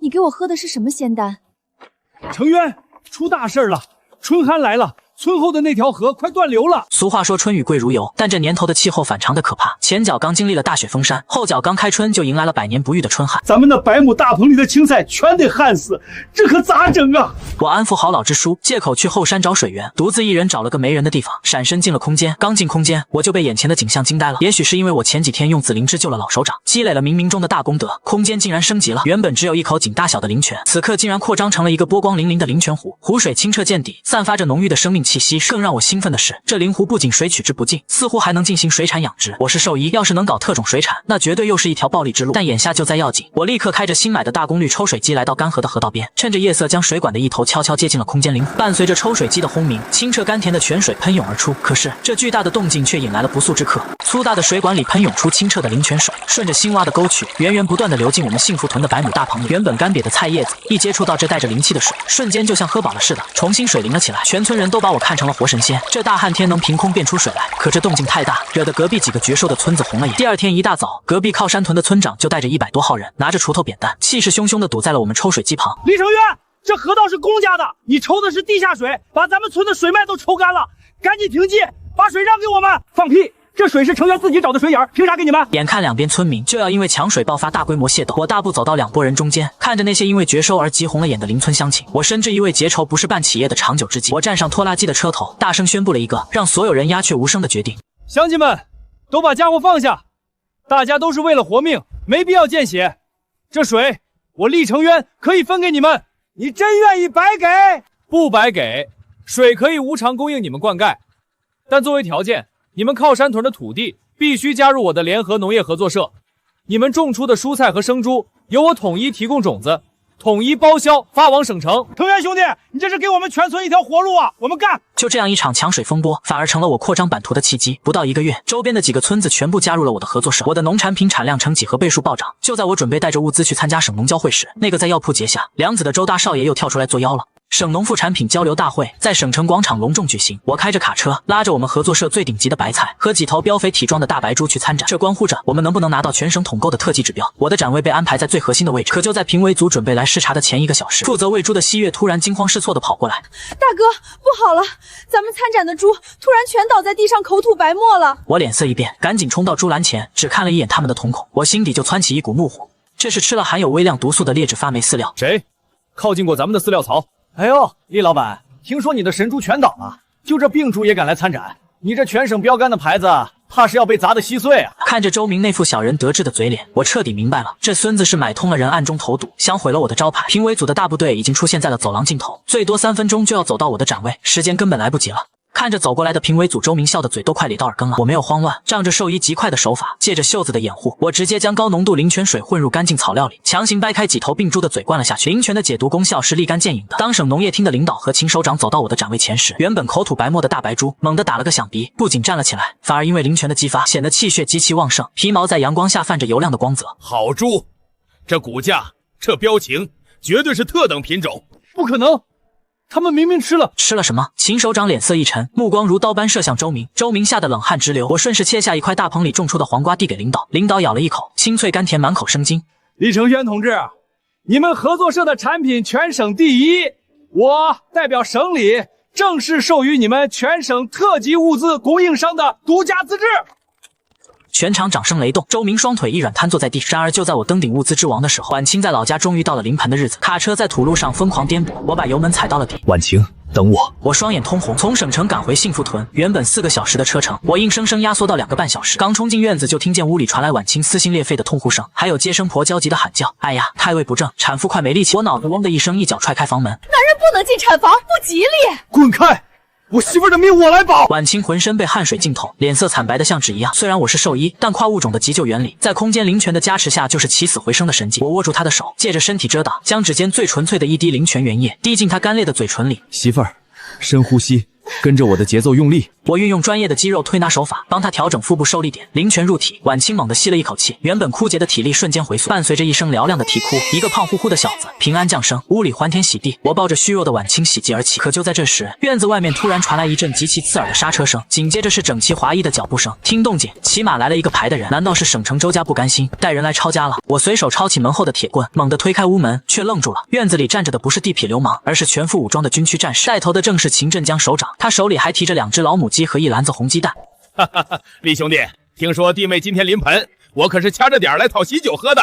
Speaker 3: 你给我喝的是什么仙丹？
Speaker 2: 程渊，出大事了！春寒来了，村后的那条河快断流了。
Speaker 11: 俗话说春雨贵如油，但这年头的气候反常的可怕。前脚刚经历了大雪封山，后脚刚开春就迎来了百年不遇的春旱。
Speaker 20: 咱们那100亩大棚里的青菜全得旱死，这可咋整啊？
Speaker 11: 我安抚好老支书，借口去后山找水源，独自一人找了个没人的地方，闪身进了空间。刚进空间，我就被眼前的景象惊呆了。也许是因为我前几天用紫灵芝救了老首长，积累了冥冥中的大功德，空间竟然升级了。原本只有一口井大小的灵泉，此刻竟然扩张成了一个波光粼粼的灵泉湖，湖水清澈见底，散发着浓郁的生命气息。更让我兴奋的是，这灵湖不仅水取之不尽，似乎还能进行水产养殖。我是兽医，要是能搞特种水产，那绝对又是一条暴利之路。但眼下就在要紧，我立刻开着新买的大功率抽水机来到干涸的河道边，趁着夜色将水管的一头悄悄接进了空间灵湖。伴随着抽水机的轰鸣，清澈甘甜的泉水喷涌而出。可是这巨大的动静却引来了不速之客。粗大的水管里喷涌出清澈的灵泉水，顺着新挖的沟渠，源源不断的流进我们幸福屯的100亩大棚里。原本干瘪的菜叶子，一接触到这带着灵气的水，瞬间就像喝饱了似的，重新水灵了起来。全村人都把我看成了活神仙，这大旱天能凭空变出水来。可这动静太大，惹得隔壁几个绝兽的村子红了眼。第二天一大早，隔壁靠山屯的村长就带着100多号人，拿着锄头扁担，气势汹汹地堵在了我们抽水机旁。
Speaker 20: 李成渊，这河道是公家的，你抽的是地下水，把咱们村的水脉都抽干了，赶紧停机，把水让给我们！放屁！这水是成员自己找的水眼，凭啥给你们？
Speaker 11: 眼看两边村民就要因为抢水爆发大规模械斗，我大步走到2拨人中间，看着那些因为绝收而急红了眼的邻村乡亲，我深知一味结仇不是办企业的长久之计。我站上拖拉机的车头，大声宣布了一个让所有人鸦雀无声的决定：
Speaker 2: 乡亲们，都把家伙放下，大家都是为了活命，没必要见血。这水我厉成渊可以分给你们，你真愿意白给？不白给，水可以无偿供应你们灌溉，但作为条件，
Speaker 6: 你们靠山屯的土地必须加入我的联合农业合作社。你们种出的蔬菜和生猪由我统一提供种子，统一包销发往省城。
Speaker 20: 藤原兄弟，你这是给我们全村一条活路啊！我们干！
Speaker 11: 就这样一场抢水风波，反而成了我扩张版图的契机。不到1个月，周边的几个村子全部加入了我的合作社，我的农产品产量呈几何倍数暴涨。就在我准备带着物资去参加省农交会时，那个在药铺结下梁子的周大少爷又跳出来作妖了。省农副产品交流大会在省城广场隆重举行，我开着卡车，拉着我们合作社最顶级的白菜和几头膘肥体壮的大白猪去参展，这关乎着我们能不能拿到全省统购的特级指标。我的展位被安排在最核心的位置，可就在评委组准备来视察的前1个小时，负责喂猪的西月突然惊慌失措地跑过来：“
Speaker 3: 大哥，不好了，咱们参展的猪突然全倒在地上，口吐白沫了。”
Speaker 11: 我脸色一变，赶紧冲到猪栏前，只看了一眼他们的瞳孔，我心底就窜起一股怒火。这是吃了含有微量毒素的劣质发霉饲料。
Speaker 6: 谁靠近过咱们的饲料槽？
Speaker 20: 哎呦，厉老板，听说你的神猪全倒了，就这病猪也敢来参展？你这全省标杆的牌子，怕是要被砸得稀碎啊！
Speaker 11: 看着周明那副小人得志的嘴脸，我彻底明白了，这孙子是买通了人，暗中投毒，想毁了我的招牌。评委组的大部队已经出现在了走廊尽头，最多3分钟就要走到我的展位，时间根本来不及了。看着走过来的评委组，周明笑的嘴都快咧到耳根了。我没有慌乱，仗着兽医极快的手法，借着袖子的掩护，我直接将高浓度灵泉水混入干净草料里，强行掰开几头病猪的嘴灌了下去。灵泉的解毒功效是立竿见影的。当省农业厅的领导和秦首长走到我的展位前时，原本口吐白沫的大白猪猛地打了个响鼻，不仅站了起来，反而因为灵泉的激发，显得气血极其旺盛，皮毛在阳光下泛着油亮的光泽。
Speaker 5: 好猪，这骨架，这标情，绝对是特等品种。
Speaker 6: 不可能！他们明明吃了
Speaker 11: 什么？秦首长脸色一沉，目光如刀般射向周明。周明吓得冷汗直流。我顺势切下一块大棚里种出的黄瓜递给领导，领导咬了一口，清脆甘甜，满口生津。
Speaker 20: 李承轩同志，你们合作社的产品全省第1，我代表省里正式授予你们全省特级物资供应商的独家资质。
Speaker 11: 全场掌声雷动，周明双腿一软瘫坐在地。然而就在我登顶物资之王的时候，晚清在老家终于到了临盆的日子。卡车在土路上疯狂颠簸，我把油门踩到了底。
Speaker 8: 婉晴，等我！
Speaker 11: 我双眼通红，从省城赶回幸福屯，原本4个小时的车程，我硬生生压缩到2个半小时。刚冲进院子，就听见屋里传来婉清撕心裂肺的痛呼声，还有接生婆焦急的喊叫：“哎呀，胎位不正，产妇快没力气！”我脑子嗡的一声，一脚踹开房门。
Speaker 3: 男人不能进产房，不吉利！
Speaker 20: 滚开！我媳妇儿的命我来保！
Speaker 11: 婉清浑身被汗水浸透，脸色惨白的像纸一样。虽然我是兽医，但跨物种的急救原理，在空间灵泉的加持下，就是起死回生的神迹。我握住她的手，借着身体遮挡，将指尖最纯粹的一滴灵泉原液滴进她干裂的嘴唇里。
Speaker 8: 媳妇儿，深呼吸，跟着我的节奏用力。
Speaker 11: 我运用专业的肌肉推拿手法，帮她调整腹部受力点，灵泉入体。婉清猛地吸了一口气，原本枯竭的体力瞬间回溯，伴随着一声嘹亮的啼哭，一个胖乎乎的小子平安降生，屋里欢天喜地。我抱着虚弱的婉清喜极而泣。可就在这时，院子外面突然传来一阵极其刺耳的刹车声，紧接着是整齐划一的脚步声。听动静，起码来了一个排的人，难道是省城周家不甘心带人来抄家了？我随手抄起门后的铁棍，猛地推开屋门，却愣住了。院子里站着的不是地痞流氓，而是全副武装的军区战士，带头的正是秦振江首长，他手里还提着2只老母鸡和一篮子红鸡蛋。
Speaker 5: 哈哈哈，李兄弟，听说弟妹今天临盆，我可是掐着点来讨喜酒喝的。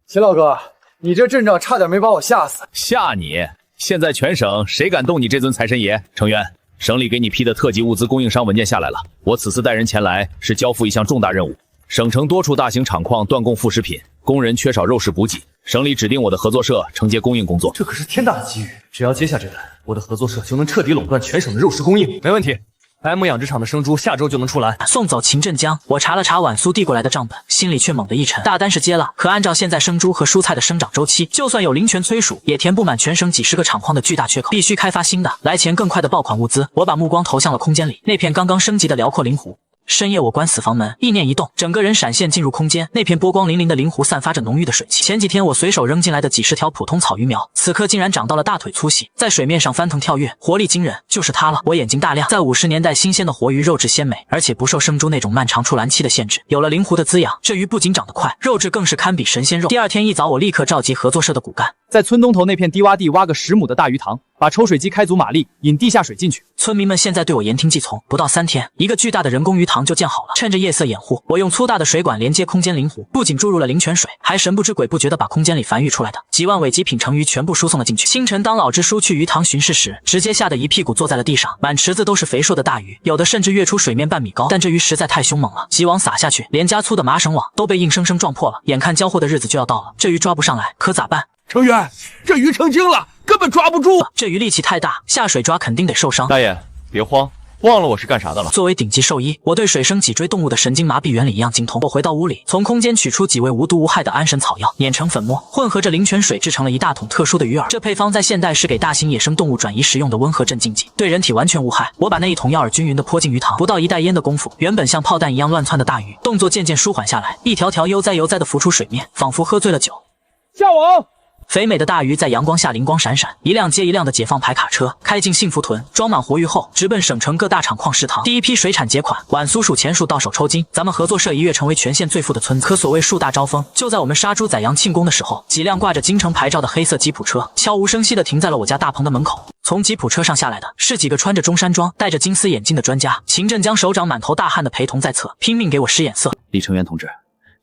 Speaker 10: 秦老哥，你这阵仗差点没把我吓死。
Speaker 5: 吓你？现在全省谁敢动你这尊财神爷？成员，省里给你批的特级物资供应商文件下来了，我此次带人前来是交付一项重大任务。省城多处大型厂矿断供副食品，工人缺少肉食补给，省里指定我的合作社承接供应工作。
Speaker 2: 这可是天大的机遇，只要接下这单，我的合作社就能彻底垄断全省的肉食供应。
Speaker 10: 没问题。M 养殖场的生猪下周就能出栏。
Speaker 11: 送走秦振江，我查了查晚苏递过来的账本，心里却猛地一沉。大单是接了，可按照现在生猪和蔬菜的生长周期，就算有灵泉催熟，也填不满全省几10个厂矿的巨大缺口，必须开发新的来钱更快的爆款物资。我把目光投向了空间里那片刚刚升级的辽阔灵湖。深夜我关死房门，意念一动，整个人闪现进入空间。那片波光粼粼的灵湖散发着浓郁的水汽。前几天我随手扔进来的几10条普通草鱼苗，此刻竟然长到了大腿粗细，在水面上翻腾跳跃，活力惊人。就是它了！我眼睛大亮，在50年代新鲜的活鱼肉质鲜美，而且不受生猪那种漫长出栏期的限制。有了灵湖的滋养，这鱼不仅长得快，肉质更是堪比神仙肉。第二天一早，我立刻召集合作社的骨干，
Speaker 10: 在村东头那片低洼地挖个10亩的大鱼塘，把抽水机开足马力，引地下水进去。
Speaker 11: 村民们现在对我言听计从，不到3天，一个巨大的人工鱼塘就建好了。趁着夜色掩护，我用粗大的水管连接空间灵湖，不仅注入了灵泉水，还神不知鬼不觉地把空间里繁育出来的几万尾极品成鱼全部输送了进去。清晨，当老支书去鱼塘巡视时，直接吓得一屁股坐在了地上，满池子都是肥硕的大鱼，有的甚至跃出水面半米高。但这鱼实在太凶猛了，几网撒下去，连加粗的麻绳网都被硬生生撞破了。眼看交货的日子就要到了，这鱼抓不上来，可咋办？
Speaker 5: 成员，这鱼成精了，根本抓不住。
Speaker 11: 这鱼力气太大，下水抓肯定得受伤。
Speaker 10: 大爷，别慌，
Speaker 6: 忘了我是干啥的了。
Speaker 11: 作为顶级兽医，我对水生脊椎动物的神经麻痹原理一样精通。我回到屋里，从空间取出几味无毒无害的安神草药，碾成粉末，混合着灵泉水制成了一大桶特殊的鱼饵。这配方在现代是给大型野生动物转移食用的温和镇静剂，对人体完全无害。我把那一桶药饵均匀地泼进鱼塘，不到一袋烟的功夫，原本像炮弹一样乱窜的大鱼，动作渐渐舒缓下来，一条条悠哉悠哉地浮出水面，仿佛喝醉了酒。
Speaker 20: 下网！
Speaker 11: 肥美的大鱼在阳光下灵光闪闪，一辆接一辆的解放牌卡车开进幸福屯，装满活鱼后直奔省城各大厂矿食堂。第一批水产结款，晚苏薯前数到手抽筋，咱们合作社一跃成为全县最富的村子。可所谓树大招风，就在我们杀猪宰羊庆功的时候，几辆挂着京城牌照的黑色吉普车悄无声息地停在了我家大棚的门口。从吉普车上下来的是几个穿着中山装、戴着金丝眼镜的专家。秦振江首长满头大汗的陪同在侧，拼命给我使眼色。
Speaker 8: 李成元同志，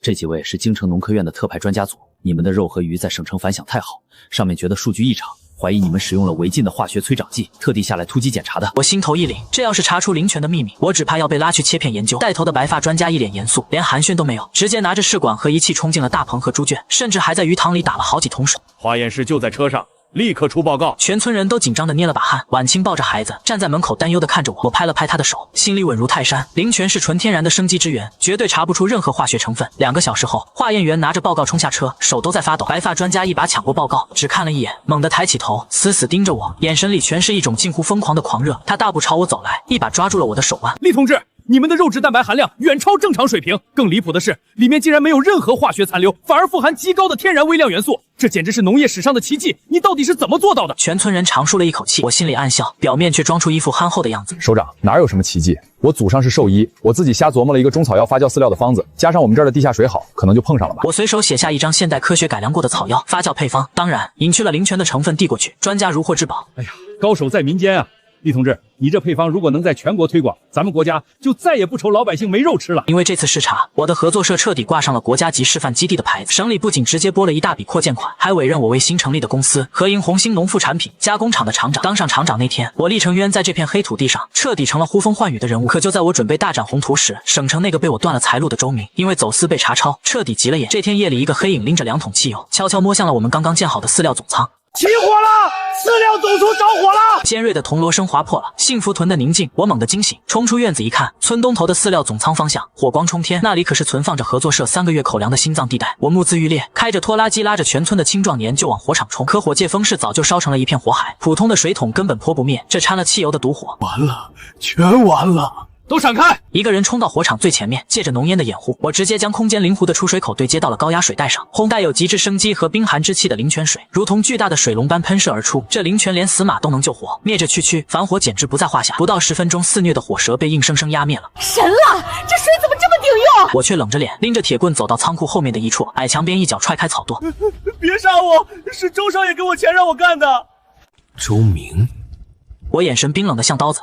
Speaker 8: 这几位是京城农科院的特派专家组，你们的肉和鱼在省城反响太好，上面觉得数据异常，怀疑你们使用了违禁的化学催长剂，特地下来突击检查的。
Speaker 11: 我心头一凛，这要是查出灵泉的秘密，我只怕要被拉去切片研究。带头的白发专家一脸严肃，连寒暄都没有，直接拿着试管和仪器冲进了大棚和猪圈，甚至还在鱼塘里打了好几桶水。
Speaker 13: 化验室就在车上，立刻出报告。
Speaker 11: 全村人都紧张的捏了把汗。婉清抱着孩子站在门口，担忧的看着我。我拍了拍他的手，心里稳如泰山。灵泉是纯天然的生机之源，绝对查不出任何化学成分。2个小时后，化验员拿着报告冲下车，手都在发抖。白发专家一把抢过报告，只看了一眼，猛地抬起头，死死盯着我，眼神里全是一种近乎疯狂的狂热。他大步朝我走来，一把抓住了我的手腕。
Speaker 6: 厉同志，你们的肉质蛋白含量远超正常水平，更离谱的是，里面竟然没有任何化学残留，反而富含极高的天然微量元素，这简直是农业史上的奇迹！你到底是怎么做到的？
Speaker 11: 全村人长舒了一口气，我心里暗笑，表面却装出一副憨厚的样子。
Speaker 10: 首长，哪有什么奇迹？我祖上是兽医，我自己瞎琢磨了一个中草药发酵饲料的方子，加上我们这儿的地下水好，可能就碰上了吧。
Speaker 11: 我随手写下一张现代科学改良过的草药发酵配方，当然隐去了灵泉的成分递过去，专家如获至宝。
Speaker 20: 哎呀，高手在民间啊！厉同志，你这配方如果能在全国推广，咱们国家就再也不愁老百姓没肉吃了。
Speaker 11: 因为这次视察，我的合作社彻底挂上了国家级示范基地的牌子。省里不仅直接拨了一大笔扩建款，还委任我为新成立的公司合营红星农副产品加工厂的厂长。当上厂长那天，我厉成渊在这片黑土地上彻底成了呼风唤雨的人物。可就在我准备大展宏图时，省城那个被我断了财路的周明，因为走私被查抄，彻底急了眼。这天夜里，一个黑影拎着2桶汽油，悄悄摸向了我们刚刚建好的饲料总仓。
Speaker 20: 起火了！饲料总处着火了！
Speaker 11: 尖锐的铜锣声划破了幸福屯的宁静，我猛地惊醒，冲出院子一看，村东头的饲料总仓方向火光冲天，那里可是存放着合作社3个月口粮的心脏地带。我目眦欲裂，开着拖拉机拉着全村的青壮年就往火场冲，可火借风势早就烧成了一片火海，普通的水桶根本泼不灭，这掺了汽油的毒火，
Speaker 20: 完了，全完了！
Speaker 6: 都闪开！
Speaker 11: 一个人冲到火场最前面，借着浓烟的掩护，我直接将空间灵湖的出水口对接到了高压水带上，烘带有极致生机和冰寒之气的灵泉水如同巨大的水龙般喷射而出，这灵泉连死马都能救活，灭着区区反火简直不在话下。不到10分钟，肆虐的火舌被硬生生压灭了。
Speaker 3: 神了，这水怎么这么顶用？
Speaker 11: 我却冷着脸拎着铁棍走到仓库后面的一处矮墙边，一脚踹开草垛。
Speaker 20: 别杀我，是周少爷给我钱让我干的。
Speaker 19: 周明，
Speaker 11: 我眼神冰冷的像刀子，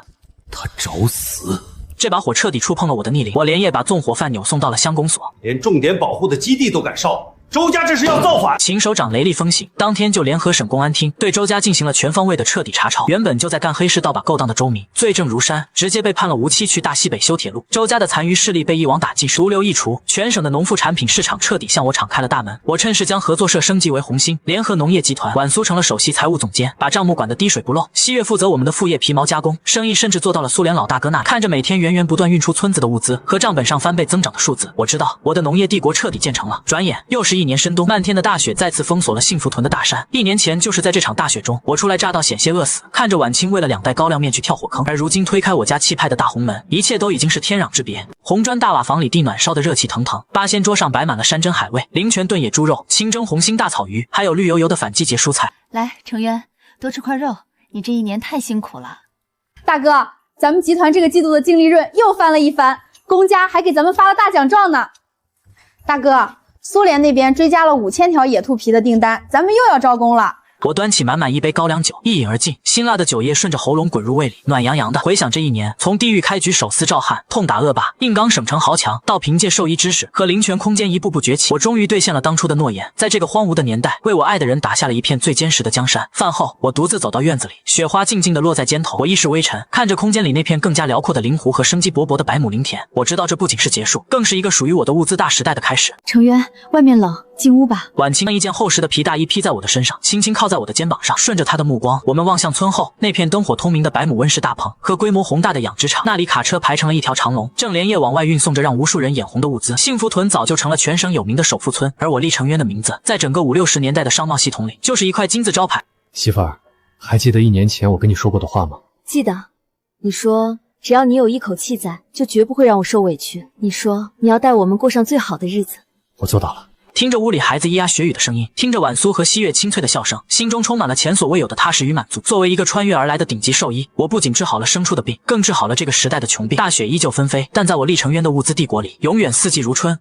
Speaker 19: 他找死。
Speaker 11: 这把火彻底触碰了我的逆鳞，我连夜把纵火犯扭送到了乡公所。
Speaker 21: 连重点保护的基地都敢烧，周家这是要造反！
Speaker 11: 秦首长雷厉风行，当天就联合省公安厅对周家进行了全方位的彻底查抄。原本就在干黑市盗把勾当的周明，罪证如山，直接被判了无期去大西北修铁路。周家的残余势力被一网打尽，毒瘤一除，全省的农副产品市场彻底向我敞开了大门。我趁势将合作社升级为红星联合农业集团，晚苏成了首席财务总监，把账目管得滴水不漏。西岳负责我们的副业皮毛加工，生意甚至做到了苏联老大哥那里。看着每天源源不断运出村子的物资和账本上翻倍增长的数字，我知道我的农业帝国彻底建成了。转眼又是1年深冬，漫天的大雪再次封锁了幸福屯的大山。1年前就是在这场大雪中，我初来乍到险些饿死，看着婉清为了2袋高粱面去跳火坑，而如今推开我家气派的大红门，一切都已经是天壤之别。红砖大瓦房里地暖烧得热气腾腾，八仙桌上摆满了山珍海味，灵泉炖野猪肉、清蒸红心大草鱼，还有绿油油的反季节蔬菜。
Speaker 22: 来，成渊，多吃块肉，你这1年太辛苦了。
Speaker 3: 大哥，咱们集团这个季度的净利润又翻了一番，公家还给咱们发了大奖状呢。大哥，苏联那边追加了5000条野兔皮的订单，咱们又要招工了。
Speaker 11: 我端起满满一杯高粱酒，一饮而尽，辛辣的酒液顺着喉咙滚入胃里，暖洋洋的。回想这1年，从地狱开局手撕赵汉，痛打恶霸，硬刚省城豪强，到凭借兽医知识和灵泉空间一步步崛起，我终于兑现了当初的诺言，在这个荒芜的年代，为我爱的人打下了一片最坚实的江山。饭后，我独自走到院子里，雪花静静地落在肩头，我意识微沉，看着空间里那片更加辽阔的灵湖和生机勃勃的百亩林田，我知道这不仅是结束，更是一个属于我的物资大时代的开始。
Speaker 3: 成渊，外面冷，进屋吧。
Speaker 11: 婉清一件厚实的皮大衣披在我的身上，轻轻靠在在我的肩膀上。顺着他的目光，我们望向村后那片灯火通明的百亩温室大棚和规模宏大的养殖场，那里卡车排成了一条长龙，正连夜往外运送着让无数人眼红的物资。幸福屯早就成了全省有名的首富村，而我厉成渊的名字，在整个50、60年代的商贸系统里，就是一块金字招牌。
Speaker 10: 媳妇儿，还记得1年前我跟你说过的话吗？
Speaker 3: 记得，你说只要你有一口气在，就绝不会让我受委屈。你说你要带我们过上最好的日子，
Speaker 10: 我做到了。
Speaker 11: 听着屋里孩子咿呀学语的声音，听着婉苏和西月清脆的笑声，心中充满了前所未有的踏实与满足。作为一个穿越而来的顶级兽医，我不仅治好了牲畜的病，更治好了这个时代的穷病。大雪依旧纷飞，但在我厉成渊的物资帝国里，永远四季如春。